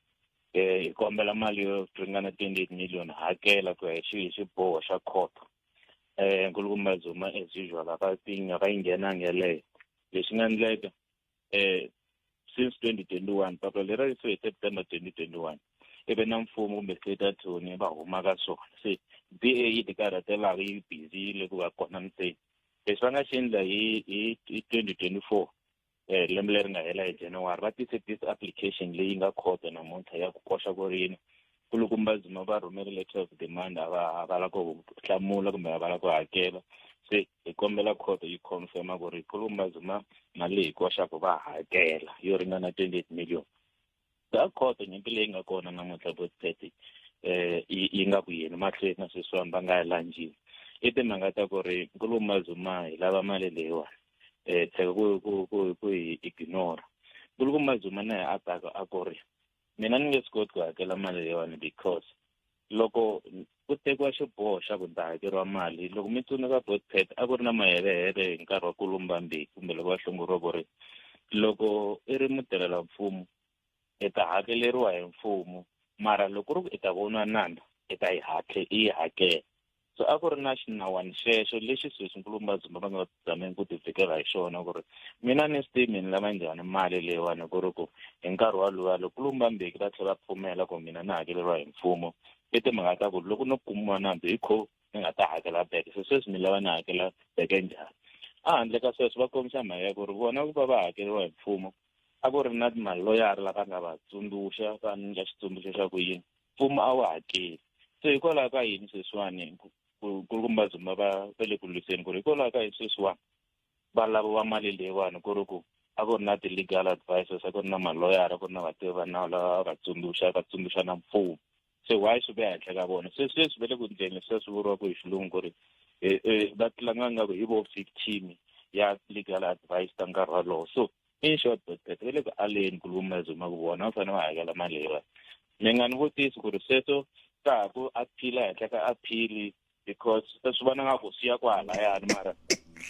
S14: hi kombela mali yo ringana 28 million hakela ku ya hi xiboho xa court kulumba Zuma as usual a va yi nghenangi yaleyo leswi nga endleka since 2021 papila leri ri hi September 2021 ive na mfumo kumbe state attorney va huma ka swona se DA yi ti karhatelaka yi busy le ku va kona ntsena leswi va nga xi endla hi 2024 lembe leri nga hela hi January va tise this application leyi nga khoto namuntlha ya ku koxa ku rini kulukumba Zuma va rhumele letter of demand a va la ku hlamula kumbe a va la ku hakela se hi kombela khoto yi confirma ku ri kulukumba Zuma mali hi koxaku va hakela yo ringana 28 million ta khoto nyimpi leyi nga kona namuntlha Botpet yi nga ku yini mahlweni na sweswiwani va nga yi lanjini i timhaka ta ku ri kulukumba Zuma hi lava mali leyiwani tsheka ku hi ignore kulukumba Zuma na hi ataka a ku ri mina ni nge swi koti ku hakela mali leyiwani because loko ku tekiwa xiboho xa ku ta hakeriwa mali loko mi tsundzuka Botpet a ku ri na mahelehele hi nkarhi wa ku lumba mbeki kumbe loko va hlongoriwa ku ri loko i ri mutirhela mfumo i ta hakeleriwa hi mfumo mara loko ri ku i ta voniwa nandza i ta yi hakela so a ku ri na xinawana xexo lexi sweswi Nkulumba Zuma va nga zameni ku tifikela hi xona ku ri mina ni stimini lava njhani mali leyiwani ku ri ku hi nkarhi walowa loko Kulumba mbeki va tlhela va pfumela ku mina ni hakeleriwa hi mfumo i timhaka ta ku loko no kumiwa nandzu hi kho ni nga ta hakela beke so sweswi mi lava ni hakela beke njhani a handle ka sweswo va kombisa mhaka ya ku ri vona ku va va hakeriwa hi mfumo a ku ri na maloyara lava nga va tsundzuxa va nyika xitsundzuxo xa ku yini mfumo a wu hakeli so hikwalaho ka yini sweswiwani Kulumba Zuma va le ku lwiseni ku ri hikwalaho ka yini sweswiwani va laviwa mali leyiwani ku ri ku a ku ri na ti-legal advisors a ku ri na maloyara a ku ri na vativi va nawu lava va tsundzuxa na mfumo se why swi ve henhla ka vona sweswi va le ku endleni leswi swi vuriwaka hi xilungu ku ri va tlanga nga ku hi vo victim ya legal advice ta nkarhi walowo so in short Botpet va le ku aleni Kulumba Zuma ku vona va fanele va hakela mali leyiwani ni nga ni vutisi ku ri sweswo ka ha ku aphila henhla ka aphili because swi vona nga ku siya kwalayani mara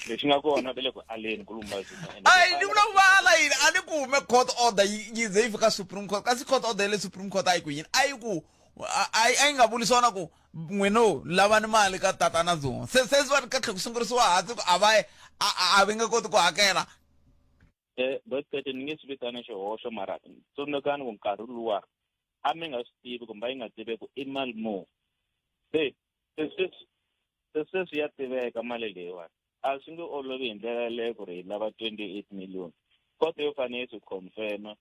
S14: lexi nga kona va le ku aleni Kulumba Zuma
S1: ai ni vula vala yini a ni kume court order yi ze yi fika Supreme Court kasi court order le Supreme Court a yi ku yini a yi ku a yi nga vulisana ku n'wino lavani mali ka tatana Zuma se swi va ri katlhe ku sungurisiwa hansi ku a va nge koti ku hakela
S14: Botpet ni nge swi vitana xihoxo mara tsundzukani ku nkarhi luwa a mi nga swi tivi kumbe a yi nga tivi ku i mali muni se sweswi ya tiveka mali leyiwani a swi nge olovi hi ndlela yaleyo ku ri hi lava 28 million kote yo fanele swi confirma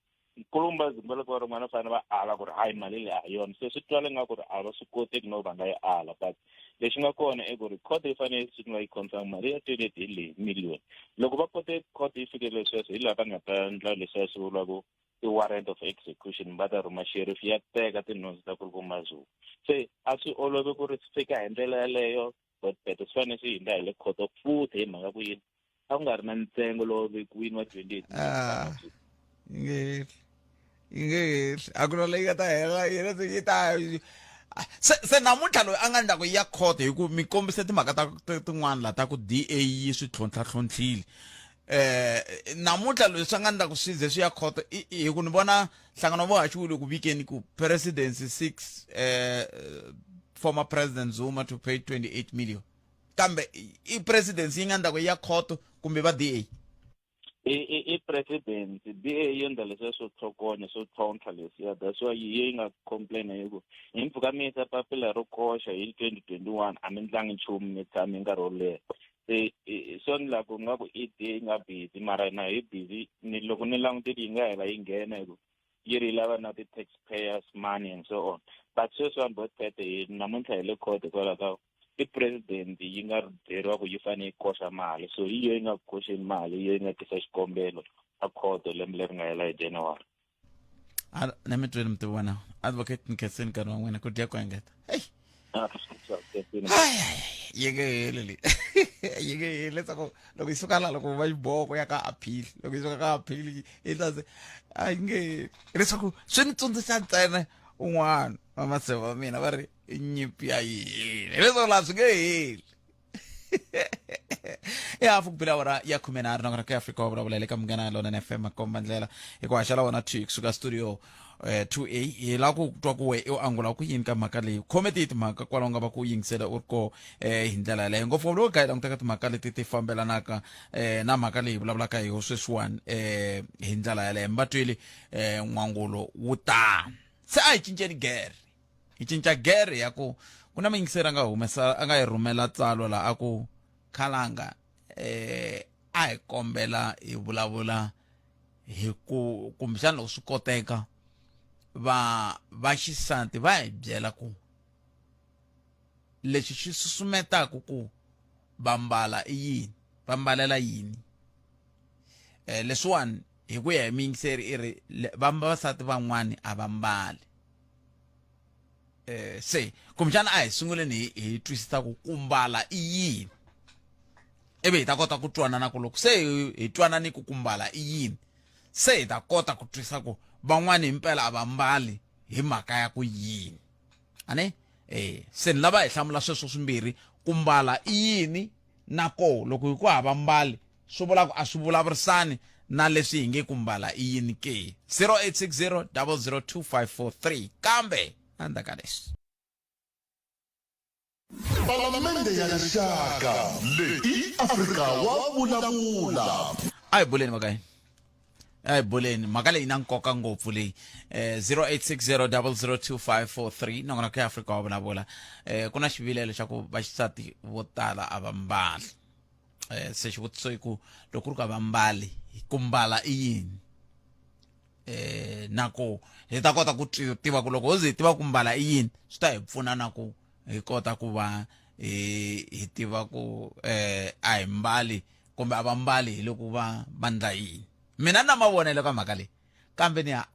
S14: Kulumba Zuma loko va rin'wana va fanele va ala ku ri hayi mali leyi a hi yona se swi twala nga ku ri a va swi koteki no va nga yi ala but lexi nga kona i ku ri court yi fanele swi nga yi confirm mali ya 28 hi leyi million loko va kote court yi fikelele sweswo hi laha va nga ta endla leswiya swi vuriwaka i-warrant of execution va ta rhuma sheriff ya teka tinhundzu ta Kulumba Zuma se a swi olovi ku ri swi fika hi ndlela yaleyo Botpet swi fanele swi hindza hi le court futhi hi mhaka ku yini a ku nga ri na ntsengo lowu vekiwini wa 28
S1: yi nge hehli a ku na leyi nga ta hela yi ta se namuntlha loyi a nga ndla ku ya court hi ku mi kombise timhaka tin'wana laha ta ku DA yi swi tlhontlhatlhontlhile namuntlha loyi swi nga ndla ku swi ze swi ya court hi ku ni vona nhlangano vo haxiwile ku vikeni ku presidency 6 former president Zuma to pay 28 million kambe i presidency yi nga ndla ku ya court kumbe va DA
S14: i president DA yi endla leswiya swo tsokonya swo tlhontlha leswiya that's why yi nga complain hi ku hi mpfhuka mi yisa papila ro koxa hi 2021 a mi ndlangi nchumu mi tshame nkarhi wo leha se swo ni la ku nga ku i DA yi nga busy mara na hi busy ni loko ni langutile yi nga hela yi nghena hi ku yi ri lava na ti-taxpayers money and so on but sweswiwani Botpet hi namuntlha hi le court hikwalaho ka i president yi nga byeriwa ku yi fanele yi koxa mali so hi yo yi nga koxeni mali hi yo yi nga tisa xikombelo a court lembe leri nga hela hi January
S1: na mi twele mitivi vona advocate Nketseni nkarhi wa n'wina ku dya ku engeta yi nge heli leyi yi nge heli leswaku loko yi suka laha loko va xiboho ku ya ka aphili loko yi suka ka aphili yi ta se a yi nge heli leswaku swi ni tsundzuxa ntsena un'wana wa maseve wa mina va ri nyimpi ya yini leswaku laha swi nge heli hafu kupila awara ya 13 nakona ka Afrika wa vulavula le ka Munghana Lonene FM makomba ndlela hi ku haxela wona tweet kusuka studio 2A hi la ku twa ku we i angula ku yini ka mhaka leyi khometi timhaka kwalaho nga va ku yingisela u ri ko hi ndlela leyi ngopfu loko ka hi languteka timhaka leti ti fambelanaka na mhaka leyi vulavulaka hi sweswiwani hi ndlela yaleyo mi va twile n'wangulo wu ta se a hi cinceni gere hi cinca gere ya ku ku na muyingiseri a nga hi rhumela tsalwa la a ku khalanga a hi kombela hi vulavula hi ku kumbexana loko swi koteka va xisati va hi byela ku lexi xi susumetaka ku va mbala i yini, va mbalela yini. Leswiwani hi ku ya hi miyingiseri i ri vavasati van'wani a va mbali. Se kumbexana a hi sunguleni hi twisisa ku mbala i yini, ivi hi ta kota ku twanana ku loko se hi twanani ku mbala i yini, se hi ta kota ku twisisa ku van'wani himpela a va mbali hi mhaka ya ku yini. Ane se ni lava hi hlamula sweswo swimbirhi, ku mbala i yini na ko loko hi ku hava mbali swi vula ku a swi vulavurisani na leswi hi nge ku mbala i yini ke. 0860 002543 kambe andaka leswi.
S3: Palamende ya rixaka leyi Afrika wa vulavula.
S1: Ai buleni makayi. Ai buleni mhaka leyi na nkoka ngopfu leyi. 0860 002543 nongona ka Afrika wa vulavula. Ku na xivilelo xa ku vaxisati vo tala a va mbali. Se xivutiso i ku loko ku ri ka va mbali ku mbala i yini. Nako hi ta kota ku tiva ku loko ho zi tiva ku mbala i yini swi ta hi pfuna na ku hi kota ku va hi tiva ku a hi mbali kumbe a va mbali hi loko va ndla yini. Mina na mavonelo ka mhaka leyi kambe ni a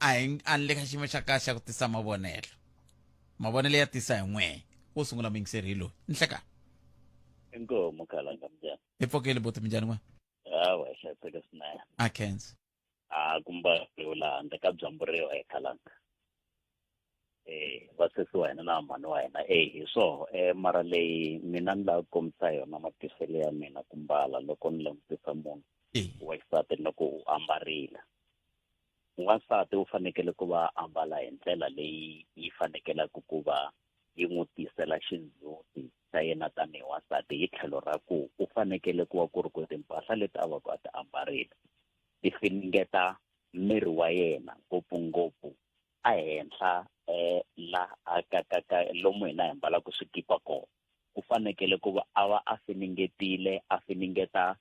S1: ni le ka xiyimo xa kahle xa ku tisa mavonelo ya tisa hi n'we wo sungula muyingiseri hi loyi ni hleka
S14: inkomo khalanga mjani
S1: hi pfokeli boti minjhani n'we
S14: hawa hlayiseka swinene
S1: a Kenza
S14: kumba la ndzi ka byamburiwa khalanga vasesi wa hina na mhani wa hina hi so mara leyi mina ni lava ku kombisa yona matiselo ya mina ku mbala loko ni langutisa munhu wa xisati loko u ambarile. N'wansati u fanekele ku va ambala hi ndlela leyi yi fanekelaka ku va yi n'wi tisela xindzhuti xa yena tanihi wansati hi tlhelo ra ku u fanekele ku va ku ri ku timpahla leti a va ku a ti ambarile ti finingeta miri wa yena ngopfungopfu ehenhla la ka lomu hina hi mbalaka swikipa kona ku fanekele ku va a va a finingeta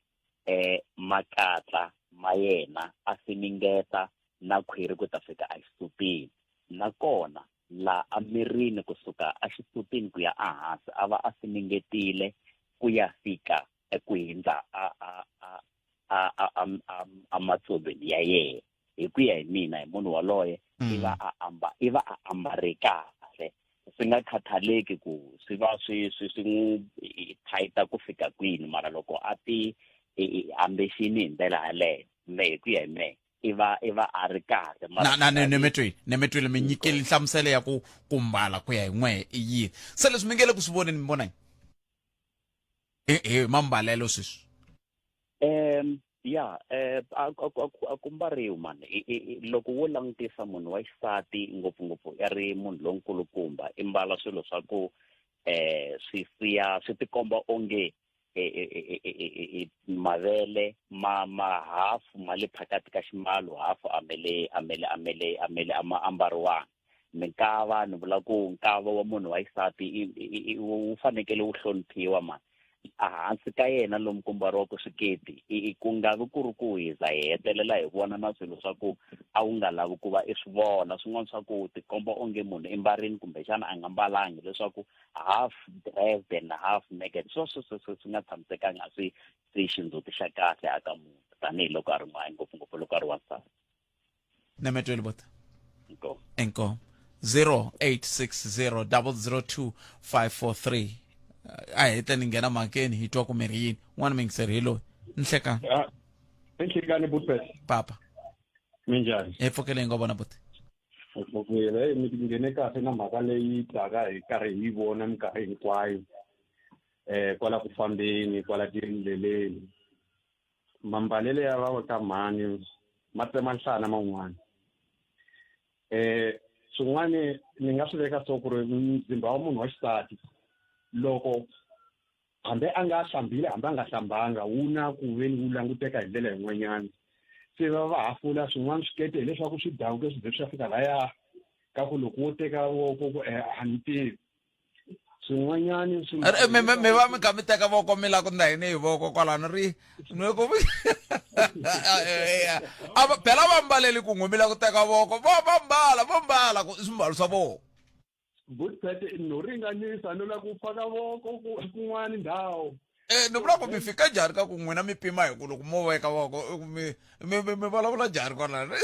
S14: makatla ma yena a finingeta na khwiri ku ta fika exisutini nakona la amirini kusuka exisutini ku ya ehansi a va a finingetile ku ya fika eku hindza a matsobeni ya yena. Hi ku ya hi mina hi munhu waloye i va a ambare kahle swi nga khathaleki ku swi va swi n'wi thayita ku fika kwini mara loko a ti ambexini hi ndlela yaleyo hi ku ya hi mehe i va a ri kahle
S1: ne metwile mi nyikeli nhlamuselo ya ku mbala ku ya hi n'we i yini se leswi mi nge le ku swi voneni mi vona hi mambalelo sweswi
S14: ya a ku mbariwi mani loko wo langutisa munhu wa xisati ngopfungopfu ya ri munhu lonkulukumba i mbala swilo swa ku swi tikomba onge mavele ma hafu ma le phakati ka ximbalo hafu amele ambariwanga. Minkava ni vula ku nkava wa munhu wa xisati wu fanekele wu hloniphiwa mani ehansi ka yena lomu ku mbariwaka swiketi ku nga vi ku ri ku hiza hi hetelela hi vona na swilo swa ku a wu nga lavi ku va i swi vona swin'wana swa ku tikomba onge munhu i mbarini kumbexana a nga mbalangi leswaku half dressed and half naked swi nga tshamisekanga swi xindzhuti xa kahle aka munhu tanihiloko a ri n'wana ngopfungopfu loko a ri wansati.
S1: Nemetwele bota enko 0860 002543 a heta ni nghena makeni hi twa ku mi ri yini n'wana mingiseri hi loyi ni hlekani
S5: enhlekani butpet
S1: papa
S5: minjhani
S1: hi pfokele ngo vona buti
S5: vuyela mi nghene kahle na mhaka leyi taka hi karhi hi vona minkarhi hinkwayo kwala ku fambeni kwala tindleleni mambalelo ya va ka mhani ma tsema nhlana man'wana swin'wana ni nga swi veka so ku ri mzimba wa munhu wa xisati loko hambi a nga hlambile hambi a nga hlambanga wu na ku veni wu languteka hi ndlela yin'wanyana se va hafula swin'wana swikete hileswaku swi dawuke swi ze swi ya fika laya ka ku loko wo teka a ni tivi
S15: swin'wanyani
S1: me va mi kha mi teka voko mi la ku ndahini hi voko kwalano ri phela va mbaleli ku n'we mi la ku teka voko va mbala swimbalo swa voko
S15: Bootpet no ringanisa no la ku faka voko kun'wana ndhawu
S1: ni vula ku mi fika njhani ka ku n'wina mi pima hi ku loko mo veka voko mi vulavula njhani kwalano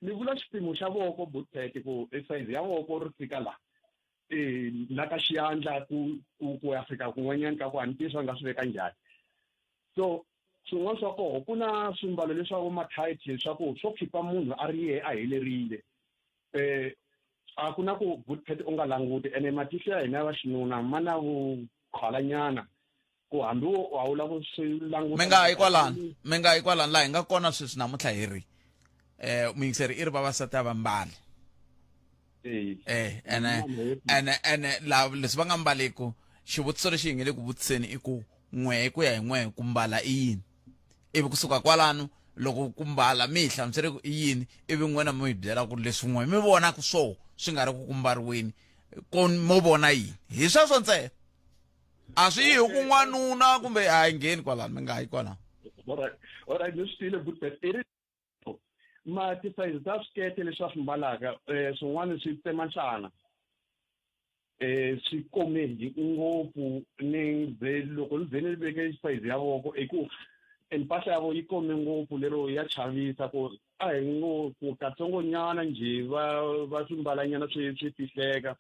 S15: ni vula xipimo xa voko Bootpet ku size ya voko ri fika la la ka xiyandla ku ya fika kun'wanyana ka ku hantiswa nga swi veka njhani so swin'wana swa koho ku na swimbalo leswaku ma-tight leswaku swo khipa munhu a ri yehe a helerile a ku na ku Bootpet u nga languti ene matihlo ya hina va xinuna ma na vukhalanyana ku hambi a wu lava ku swi languta
S1: mi nga yi kwalano laha hi nga kona sweswi namuntlha hi ri muyingiseri i ri vavasati a va mbali ene leswi va nga mbaliku xivutiso lexi hi nge le ku vutiseni i ku n'we ku ya hi n'we ku mbala i yini ivi kusuka kwalano loko ku mbala mi hi hlamusele ku i yini ivi n'wena mi hi byela ku leswi n'we mi vonaku swo swi nga ri ku mbariweni ko mo vona yini hi sweswo ntsena a swi yi hi ku n'wanuna kumbe a hi ngheni kwalano mi nga yi kwalano
S15: alright ni swi tile Bootpet ma ti-size ta swikete leswi va swi mbalaka swin'wana swi tsema nhlana swi kome ngopfu loko ni ze ni veke size ya voko i ku mpahla ya vo yi kome ngopfu lero ya chavisa ku a hi ngopfu katsongonyana njhe va swi mbalanyana swi fihleka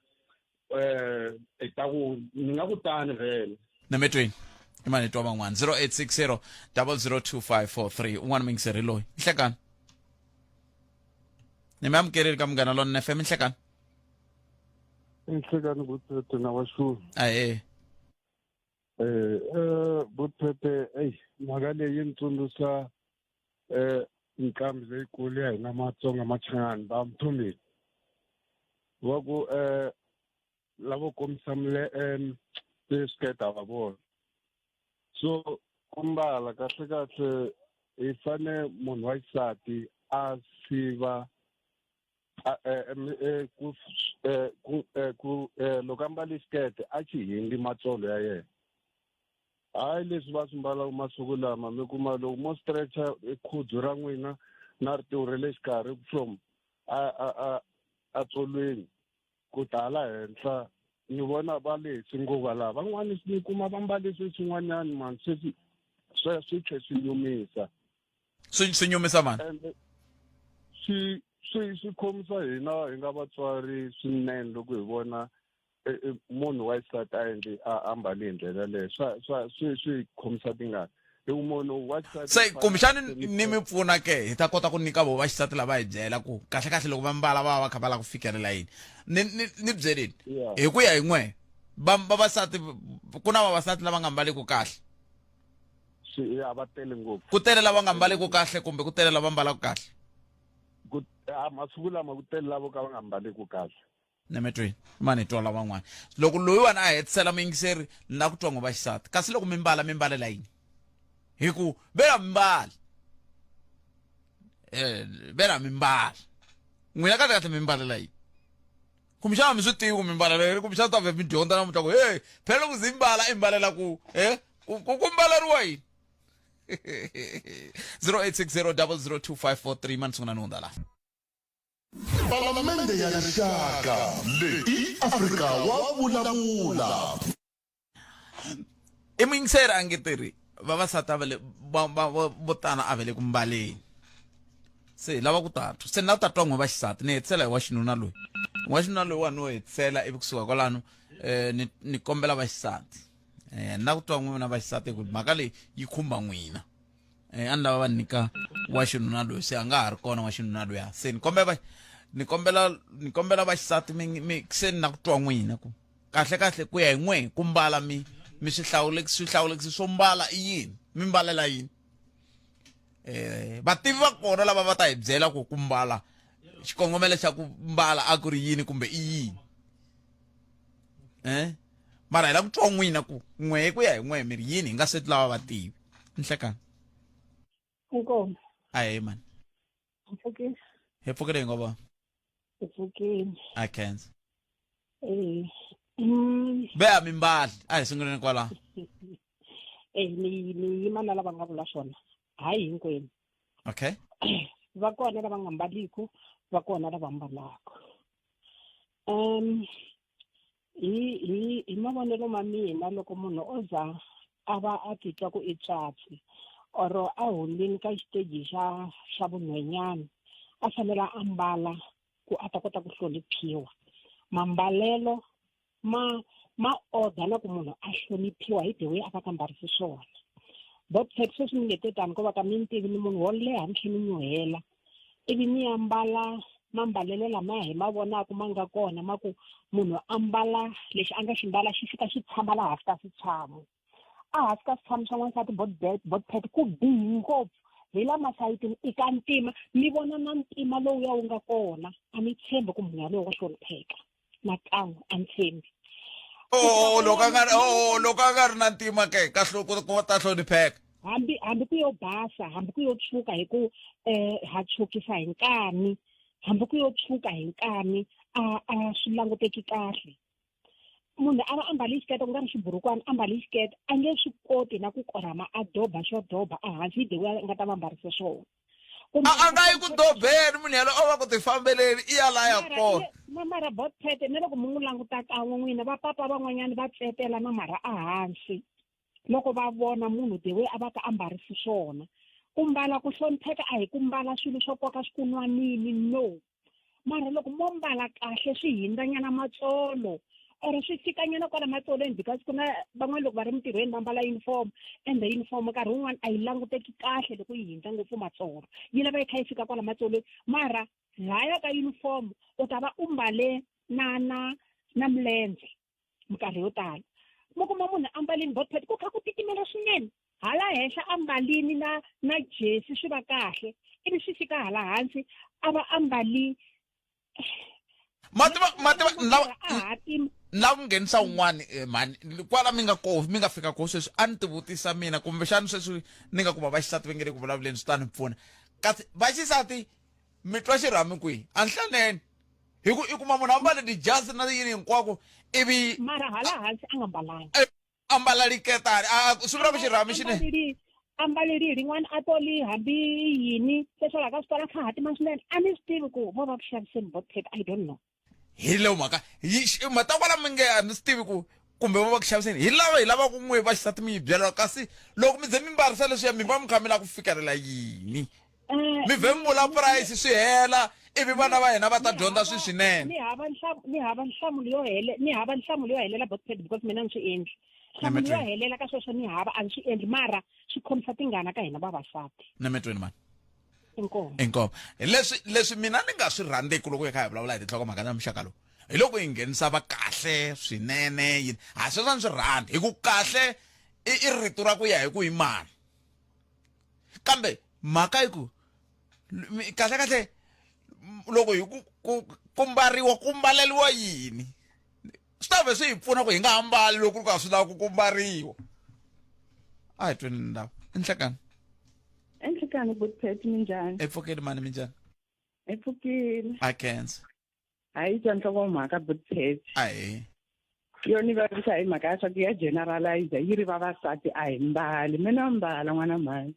S15: ta ku ni nga kutani vhele
S1: nemetweni i mani twa van'wana 0860 002543 un'wana mingiseri loyi nhlekani ni mi amukeleli ka Munghana Lonene FM nhlekani
S5: Nhlekani Bootpet na waxu Bootpet mhaka leyi yi ni tsundzuxa nqambi leyikulu ya hina Matsonga Machangani va Mthomeni va ku lavo komisa tiskete a va vona so ku mbala kahle hi fane munhu wa xisati a siva loko a mbale xikete a xi hindli matsolo ya yena hayi leswi va swi mbalaka masiku lama mi kuma loko mo stretcha khudzu ra n'wina na ritivo ra le xikarhi from a tsolweni ku ta hala henhla ni vona va lehisi nguva laha van'wani ni kuma va mbale swin'wanyani mani swi tlhe swi nyumisa
S1: swi nyumisa mani
S5: swi khomisa hina hi nga vatswari swinene loko hi vona munhu wa xisati a mbale hi ndlela leyo swi khomisa tingana hi ku munhu wa xisati
S1: se kumbexani ni mi pfuna ke hi ta kota ku nyika vo va xisati lava hi byela ku kahle loko va mbala va kha va la ku fikelela yini ni byeleni hi ku ya hi n'we vavasati ku na vavasati lava nga mbaliku kahle
S5: va tele ngopfu
S1: ku tele lava nga mbaliku kahle kumbe ku tele lava mbalaku kahle
S5: masiku lama ku tele lavo ka va nga mbaliku kahle
S1: nemetweni mani twa lava van'wana loko loyiwani a hetisela muyingiseri na ku twa n'we va xisati kasi loko mi mbalela yini hi ku vela mi mbala vela mi mbala n'wina kahle mi mbalela yini kumbexana mi swi tivi ku mi mbalela yini kumbexana ta ve mi dyondza namuntlha ku hey phela loko zi mbala i mbalela ku ku mbaleriwa yini 0860 002543 mani sungula ni hundza laha
S3: Palamende ya rixaka leyi Afrika wa vulavula
S1: i muyingiseri a nge tirhi vavasati vo tala a vele ku mbaleni se lava ku tatwa se na ku tatwa n'we va xisati ni hetisela hi wa xinuna loyi wa no hetisela ivi kusuka kwalano ni kombela va xisati na ku twa n'wina va xisati ku mhaka leyi yi khumba n'wina a ni lava va nyika wa xinuna loyi se a nga ha ri kona wa xinuna loya se ni kombela va xisati se ni na ku twa n'wina ku kahle ku ya hi n'we ku mbala mi swihlawulekisi swo mbala i yini mi mbalela yini vativi va kona lava va ta hi byela ku mbala xikongomelo xa ku mbala a ku ri yini kumbe i yini mara hi la ku twa n'wina ku n'we ku ya hi n'we mi ri yini hi nga se lava vativi nhlekani
S16: inkomo
S1: ahe mani
S16: mpfukile
S1: hi pfukile hi ngo vona
S16: mpfukile
S1: a khensa Beha mimbali a hi sunguleni kwala.
S16: Ni yimana lava nga vula swona hayi hinkwenu.
S1: Okay.
S16: Va kona lava nga mbaliko, va kona lava mbalaka. Hi mavonelo ma mina loko munhu o za a va a titwa ku i tswatsi or a hundini ka xiteji xa vunhwenyana a fanele a ambala ku a ta kota ku hloniphiwa. Mambalelo ma order na ku munhu a hloniphiwa hi the way a va ka mbarisi swona. Bothek sweswi ni nge tetani ko va ka mi ntivi ni munhu wo leha mi tlhela mi nyuhela ivi ni ambala mambalelo lama hi ma vonaka ma nga kona ma ku munhu ambala lexi a nga xi mbala xi fika xi tshama laha hansi ka switshamo. A hansi ka switshamo swa n'wansati bothek ku bihi ngopfu hi la masayitini i ka ntima mi vona na ntima lowuya wu nga kona a mi tshembi ku munhu yaloyo wa hlonipheka nakan'we a ni tshembi.
S1: Loko a nga ri na ntima ke ka ku ta hlonipheka.
S16: Hambi ku yo basa, hambi ku yo tshuka hi ku ha tshukisa hi nkani, hambi ku yo tshuka hi nkani a swi languteki kahle. Munhu a va ambale xikete ku nga ri xiburukwana ambale xikete a nge swi koti na ku korhama a doba xo doba a hansi de a nga ta va mbarise swona.
S1: A nga yi ku dobeni munhu yalo o va ku tifambeleni i ya la ya kona.
S16: Mara bothete na loko mi n'wi languta kan'we n'wina va papa van'wanyana va tsetela na mara a hansi loko va vona munhu the way a va ka ambarisi swona. Ku mbala ku hlonipheka a hi ku mbala swilo swo koka swikunwanini no. Mara loko mo mbala kahle swi hindzanyana matsolo or swi fikanyana kwala matsolweni because ku na van'wana loko va ri mintirhweni va mbala uniform ende uniform nkarhi wun'wana a yi languteki kahle loko yi hindza ngopfu matsolo yi lava yi kha yi fika kwala matsolweni mara laya ka uniform u ta va u mbale na milenze minkarhi yo tala. Mo kuma munhu ambalini bothpet ku kha ku titimela swinene hala henhla ambalini na jesi swi va kahle ivi swi fika hala hansi a va ambali
S1: mativa na ku nghenisa un'wana mani kwala mi nga fika ko sweswi a ni tivutisa mina kumbexani sweswi ni nga kuma vaxisati va nge le ku vulavuleni swi ta ni pfuna kasi vaxisati mi twa xirhami kwihi a nhlaneni hi ku i kuma munhu ambale dijasi na yini hinkwako ivi
S16: mara hala hansi a nga mbalanga
S1: ambala liketani swi vula ku xirhami xinene
S16: ambaleli rin'wana a toli hambi yini leswaku ka swi tola kha hatima swinene a ni swi tivi ku vo va ku xaviseni bothpet I don't know.
S1: Hi leyo mhaka mata kwala mi nge a ni swi tivi ku kumbe vo va ku xaviseni hi lava ku n'wi vaxisati mi yi byela kasi loko mi ze mi mbarisa leswiya mi va mi kha mi lava ku fikelela yini mi vhe mi vula price swi hela ivi vana va hina va ta dyondza swinene.
S16: Ni hava nhlamulo yo helela bothpet because mina ni swi endli nhlamulo yo helela ka sweswo ni hava a ni swi endli mara swi khomisa tingana ka hina vavasati.
S1: Nemetweni mani
S16: inkomo
S1: leswi mina ni nga swi rhandzeki loko hi kha hi vulavula hi tinhlokomhaka ta muxaka lowu hi loko hi nghenisa va kahle swinene yini a sweswo ni swi rhandzi hi ku kahle i rito ra ku ya hi ku yimani kambe mhaka hi ku kahle loko hi ku mbariwa ku mbaleliwa yini swi ta ve swi hi pfuna ku hi nga ambali loko ku ka swi lava ku mbariwa a hi tweni ndhawu enhlekani
S17: enhlekani bothpet minjhani
S1: epfukeni mani minjhani
S17: epfukile
S1: a kenza
S17: hayi twa nhlokomhaka bothpet
S1: ahe
S17: yo ni vavisa hi mhaka ya swa ku ya generalize yi ri vavasati a hi mbali mina mbala n'wana mhani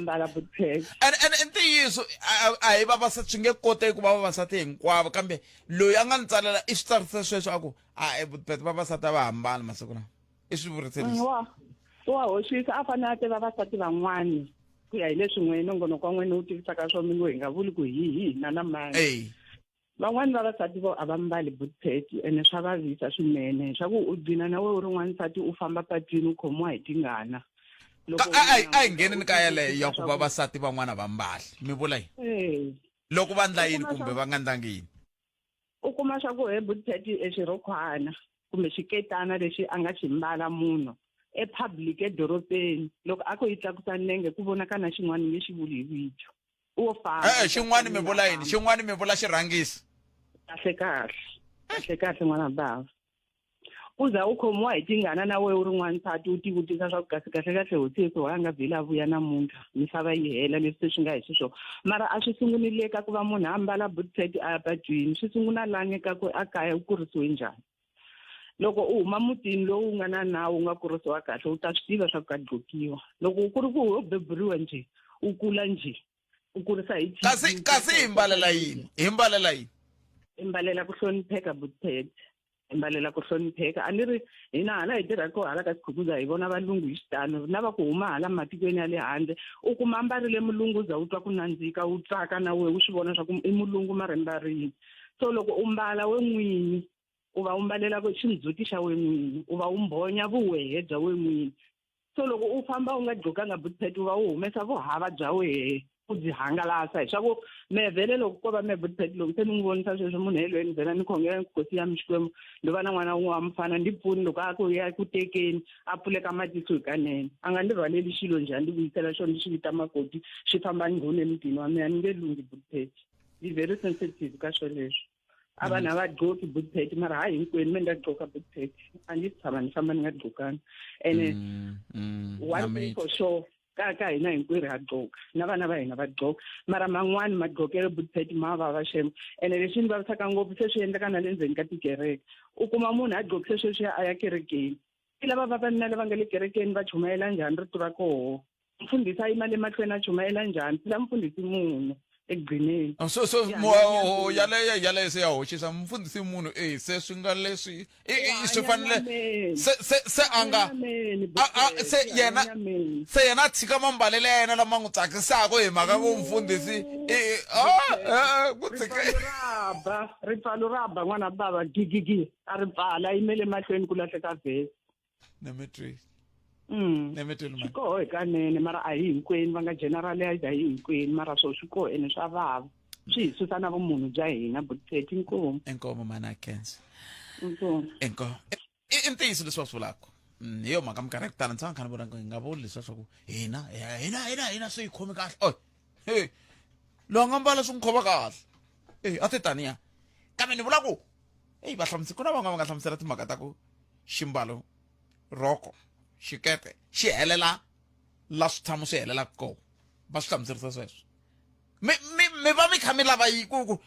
S17: mbala bothpet
S1: and ntiyiso a hi vavasati swi nge koteki ku va vavasati hinkwavo kambe loyi a nga ni tsalela i switsarisa sweswo a ku bothpet vavasati a va hambana masiku lawa i swi vuriserisi
S17: wa hoxisa a fanele a tiva vavasati van'wani ku ya hi leswi n'wina nongonoko wa n'wina wu tivisaka swo mi ngo hi nga vuli ku hi hina na mani van'wani vavasati vo a va mbali bothpet ene swa vavisa swinene swa ku u dlina na we u ri n'wansati u famba patwini u khomiwa hi tingana
S1: a hi ngeneni ka yaleyo ya ku vavasati van'wana va mbali mi vula yini loko va ndla yini kumbe va nga ndlangi yini
S17: u kuma swa ku he bothpet exirokhwana kumbe xiketana lexi a nga xi mbala munhu epublic edorobeni loko a ku yi tlakusa nenge ku vonaka na xin'wana lexi vuli hi vito wo famba
S1: xin'wana mi vula yini xin'wana mi vula xirhangisi
S17: kahle n'wana bava uza u khomiwa hi tingana na wehe u ri n'wansati u tivutisa swa ku kahle hoteso wa nga vhela vuya namuntlha misava yi hela leswi swi nga hi xiswona mara a swi sungulile ka ku va munhu a mbala bootset a ya patwini swi sungula lani ka ku a kaya u kurisiwe njhani loko u huma mutini lowu nga na nawu nga kurisiwa kahle u ta swi tiva swa ku ka dlokiwa loko ku ri ku ho beburiwa nje u kula nje u kurisa hi
S1: kasi hi mbalela yini
S17: i mbalela ku hlonipheka bootset imbalela ku hlonipheka a ni ri hina hala hi tirha ko hala ka Sikhukuza hi vona valungu hi xitalo na va ku huma hala matikweni ya le handle u kuma ambarile mulunguza u twa ku nandzika u tsaka na wehe u swi vona swa ku i mulungu marimbarini so loko u mbala we n'wini u va u mbalela xindzhuti xa we n'wini u va u mbhonya vuwehe bya we n'wini so loko u famba u nga gqokanga bootset u va u humesa vuhava bya wehe u byi hangalasa hi swa ku me vhele loko ko va me bootset loko se ni n'wi vonisa sweswo munhu helweni vhela ni khongela nkosi ya mi Xikwembu ni va na n'wana wun'we wa mufana ndi pfuni loko a ku ya ku tekeni a pfuleka matiso hikanene a nga ni rhwaleli xilo njhani ni vuyisela xona ni xi vita makoti xi famba nghoni emutini wa mina ni nge lungi bootset ni very sensitive ka swoleswo a vanhu a va gqoki bootset mara hayi hinkwenu me nga gqoka bootset a ndzi tshama ni famba ni nga gqokanga ene one thing for sure ka hina hinkwerhu ha gqoka na vana va hina va gqoka mara man'wani magqokelo bootset ma vava shema ene leswi ni vavisaka ngopfu se swi endleka na le ndzeni ka tikereke u kuma munhu a gqokise sweswiya a ya kerekeni i lava vavanuna lava nga le kerekeni va chumayela njhani rito ra koho mfundhisi a yima le mahlweni a chumayela njhani sila mfundhisi munhu ekugcineni
S1: yaleyo se ya hoxisa mfundhisi munhu se swi nga leswi swi fanele se anga se yena a tshika mambalele ya yena lama n'wi tsakisaka hi mhaka ku mfundhisi
S17: ripfalo ra ba n'wana bava gigigi a ri pfala a yimele mahlweni ku lahleka vhesi swi koho hikanene mara a hi hinkwenu va nga generalize a hi hinkwenu mara swo swi koho ene swa vava swi hi susa na vumunhu bya hina bootset
S1: enkomo mana Kensi enkomo i ntiyiso leswi va swi vulaka hi yo mhaka minkarhi ya ku tala ndzi nga khani vona hi nga vuli leswiya swa ku hina swi hi khomi kahle hey lowu nga mbala swi n'wi khoma kahle a ti taniya kambe ni vula ku ku na van'wana va nga hlamusela timhaka ta ku ximbalo roko xikete xi helela la switshamo swi helela kona va swi hlamuserisa sweswo mi va mi kha mi lava ku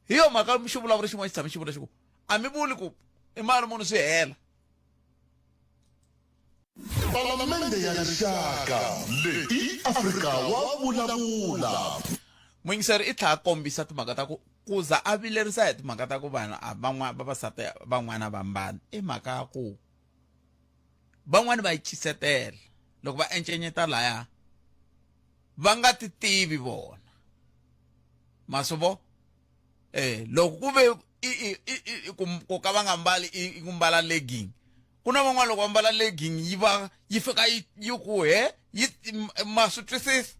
S1: hi yo mhaka xi vulavula xin'wana xi tshame xi vula xiku a mi vuli ku i mali munhu swi hela
S3: Palamende ya rixaka leyi Afrika wa vulavula
S1: muyingiseri i tlha kombisa timhaka ta ku kuza a vilerisa hi timhaka ta ku vanhu vavasati van'wana va mbana i mhaka ya ku van'wani va yi chisetela loko va encenyeta laya va nga ti tivi vona masuvo loko ku ve ku ka va nga mbali i ku mbala legging ku na van'wana loko va mbala legging yi fika yi ku yi ma swi twisisi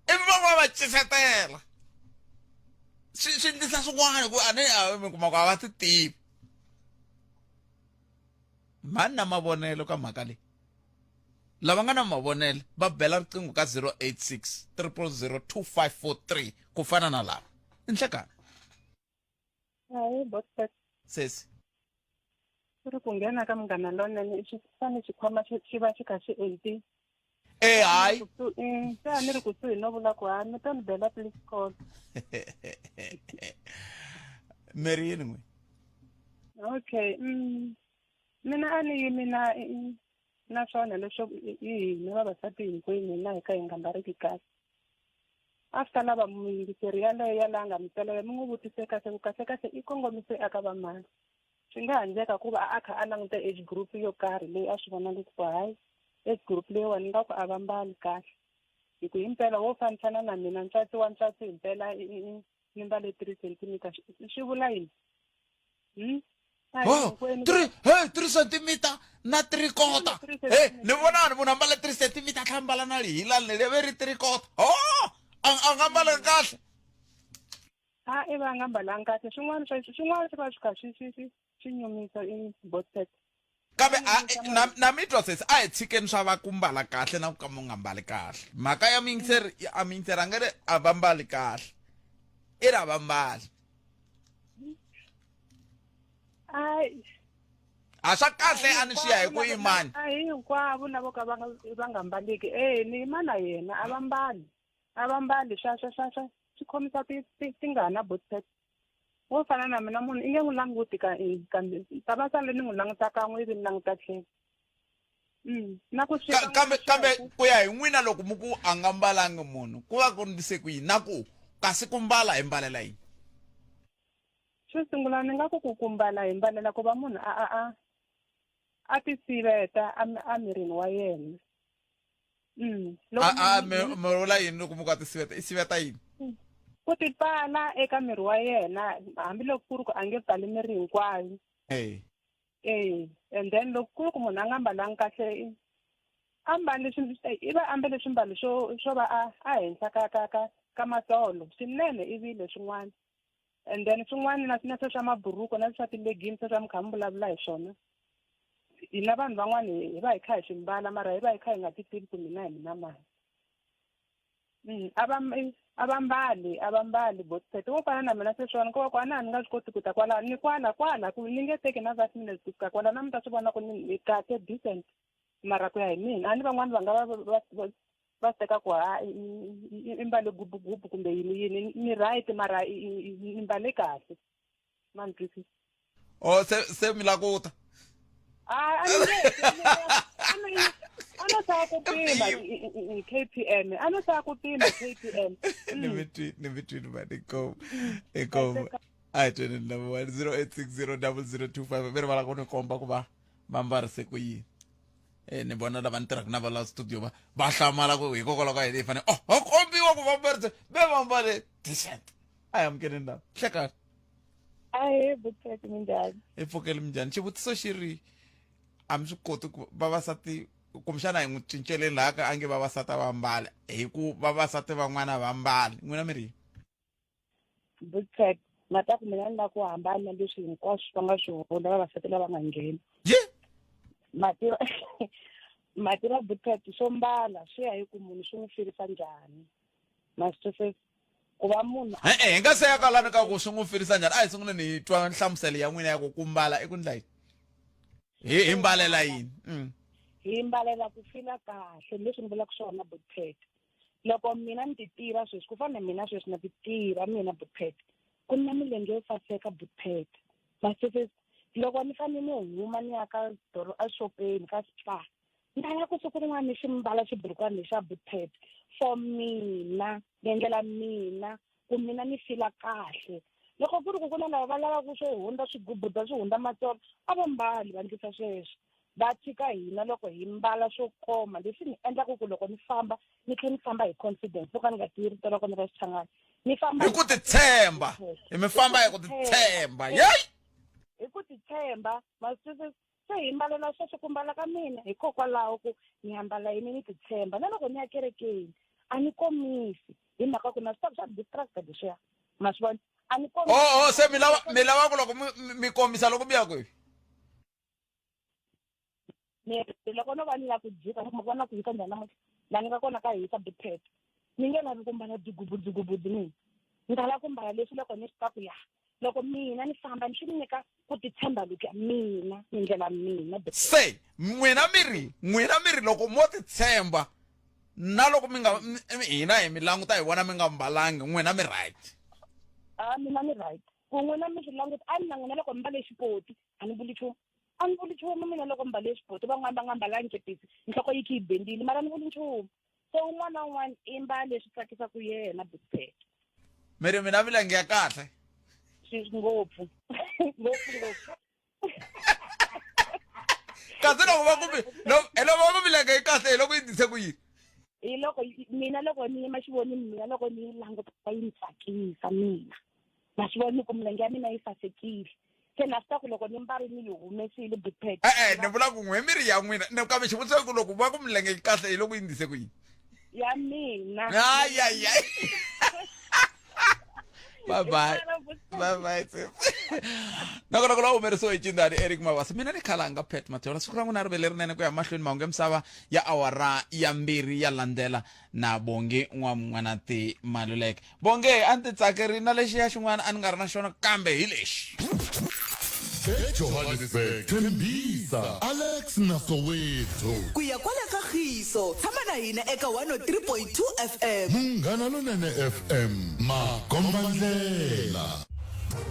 S1: ivi van'wana va chisetela swi endlisa swin'wana ku mi kuma ku a va ti tivi mani na mavonelo ka mhaka leyi lava nga na mavonelo va bela riqingho ka 086 000 2543 ku fana na lava inhlekani
S16: hayi bootset
S1: sesi
S16: ku ri ku nghena ka Munghana Lonene xi fane xikhwama xi va xi kha xi empty
S1: hayi
S16: se a ni ri kusuhi no vula ku hayi mi ta ni bela please call
S1: meri yini n'we
S16: okay mina a ni yimi na swona leswo hina vavasati hinkwenu na hi ka hi nga mbariki kahle after lava muyingiseri yaleyo yala a nga mi tsalela mi n'wi vutise kahle ku kahle i kongomise aka va mani swi nga handleka ku va a kha a languta age group yo karhi leyi a swi vona leswi ku hayi age group leyiwani nga ku a va mbali kahle hi ku himpela wo fanisana na mina ntswatsi wa ntswatsi himpela ni mbale 3 centimeter swi vula yini
S1: 3 centimeter na 3/4 ni vonani munhu ambala 3 centimeter a mbala na lihila ni leve ri 3/4 a nga mbala kahle
S16: i va nga mbalanga kahle swin'wana swi va swi kha swi nyumisa i bootset
S1: kambe na mitwa sesi a hi tshikeni swa va ku mbala kahle na ku ka mu nga mbali kahle mhaka ya miyingiseri a nga ri a va mbali kahle i ri a va mbali
S17: hayi
S1: a swa kahle a ni swi ya hi ku imani
S17: a hinkwavo lavo ka va nga mbaliki ni yima na yena a va mbali swi khomisa tingana botset wo fana na mina munhu i nge n'wi languti kambe ta va sale ni n'wi languta kan'we ivi ni languta tlhelo na ku
S1: kambe ku ya hi n'wina loko mi ku a nga mbalangi munhu ku va ku ndise ku yini na ku kasi ku mbala hi mbalela yini
S17: xo sungula ni nga ku mbala hi mbalela ku va munhu a ti siveta emirini wa yena
S1: mi vula yini loko mi ku a ti siveta i siveta yini
S17: ku ti pfala eka miri wa yena hambiloko ku ri ku a nge pfali miri hinkwayo and then loko ku ri ku munhu a nga mbalangi kahle i va ambale swimbalo swo va a henhla ka matsolo swinene ivile swin'wana and then swin'wana na swa maburuku na swa tilegini swa mi kha mi vulavula hi swona hina vanhu van'wana hi va hi kha hi swi mbala mara hi va hi kha hi nga ti tivi ku mina hi mina mali a va mbali botset wo fana na mina sweswiwani ko va kwana a ni nga swi koti ku ta kwala ni kwala ku ni nge teki na 5 minutes ku fika kwala na mi ta swi vona ku ni kahle decent mara ku ya hi mina a ni van'wani va nga va teka ku i mbale gubugubu kumbe yini ni right mara i mbale kahle man twisisa
S1: se mi lakuta
S17: ano saa ku pima KPM ano saa ku pima KPM
S1: ni between ba iko ai tweni number 08600025 veri vala ku ni komba ku va mambarise ku yini ni vona lava ni tirhaka na va la studio va hlamala ku hikokwalaho ka yini hi fanele ho kombiwa ku vambarise ve vambale decent ai amukeni ndhawu hlekani
S17: ahe butseti minjhani
S1: i pfukeli minjhani xivutiso xi ri a mi swi koti ku vavasati kumbexana hi n'wi cinceleni laha ka a nge vavasati va mbala hi ku vavasati van'wana va mbala n'wina mi ri
S17: butseti mata ku mina ni la ku hambana leswi hinkwaswo va nga swi vula vavasati lava nga ngheni mativa butseti swo mbala swi ya hi ku munhu swi n'wi firisa njhani masitose ku va munhu
S1: hi nga se ya kalani ka ku swi n'wi firisa njhani a hi sunguleni hi twa nhlamuselo ya n'wina ya ku mbala i ku ndla yini hi mbalela yini
S17: hi mbalela ku fila kahle leswi ni vulaka swona butseti loko mina ni ti tiva sweswi ku fana na mina sweswi na ti tiva mina butseti ku na milenge yo saseka butseti masitose loko ni fanele ni huma ni ya ka exopeni ka spa ni lava ku siku rin'wana ni xi mbala xiburukwana lexa butseti for mina ni endlela mina ku mina ni fila kahle loko ku ri ku ku na lava va lavaka swo hundza swigubuda swi hundza matsolo a va mbali va ndlisa sweswo va tshika hina loko hi mbala swo koma leswi ni endlaka ku loko ni famba ni tlhela ni famba hi confidence loko ni nga tivi rito loko ni ra xichangani ni famba
S1: hi ku titshemba mi famba hi ku titshemba yeyi
S17: hi ku titshemba masitose se hi mbalela sweswo ku mbala ka mina hikokwalaho ku ni ambala yini ni titshemba na loko ni ya kerekeni a ni komisi hi mhaka ku na swi swa distracted leswiya ma swi vona a ni komisi
S1: se mi lava ku loko mi komisa loko mi ya kwihi
S17: loko no va ni la ku jika loko mi vona ku hisa njhani namuntlha laha ni nga kona ka hisa butseti ni nge lavi ku mbala dzigubudzigubudu mina ni ta lava ku mbala leswi loko ni swi ta ku ya loko mina ni famba ni swi nyika ku titshemba loku ya mina ni ndlela mina
S1: se n'wina miri loko mo titshemba na loko mi nga hina hi mi languta hi vona mi nga mbalangi n'wina mi right
S17: mina ni right ku n'wina mi swi languta a ni na n'wina loko mi mbale xipoti a ni vuli nchumu mina loko mi mbale xipoti van'wana va nga mbalangi kepisi nhloko yi kha yi bendile mara ni vuli nchumu so un'wana na un'wana i mbala leswi tsakisaka yena butseti
S1: miri mina milenge ya kahle
S17: ngopfu
S1: kasi loko va ku milenge yi kahle hi loko yi ndlise ku yini
S17: hi loko mina loko ni yima xivoni mina loko ni languta yi ni tsakisa mina na swi voni ku milenge ya mina yi sasekile se na swi ta ku loko ni mbarile yi humesile butseti
S1: ni vula ku n'we miri ya n'wina kambe xivutiso ku loko va ku milenge yi kahle hi loko yi ndlise ku yini
S17: ya mina
S1: bye nakona ku la humerisiwa hi cindani Eric Mabasa mina ni khalanga Pet Matheola siku ra n'wina ri vele rinene ku ya mahlweni mahungu ya misava ya awara ya mbirhi ya landzela na Bongi N'wanati Maluleke Bonge a ni ti tsakerini na lexi ya xin'wana a ni nga ri na xona kambe hi lexi
S3: Johannesburg Tembisa Alex Nasoweto
S4: ku ya kwala Kagiso tshama na hina eka 103.2 FM
S3: Munghana Lonene FM Makombandlela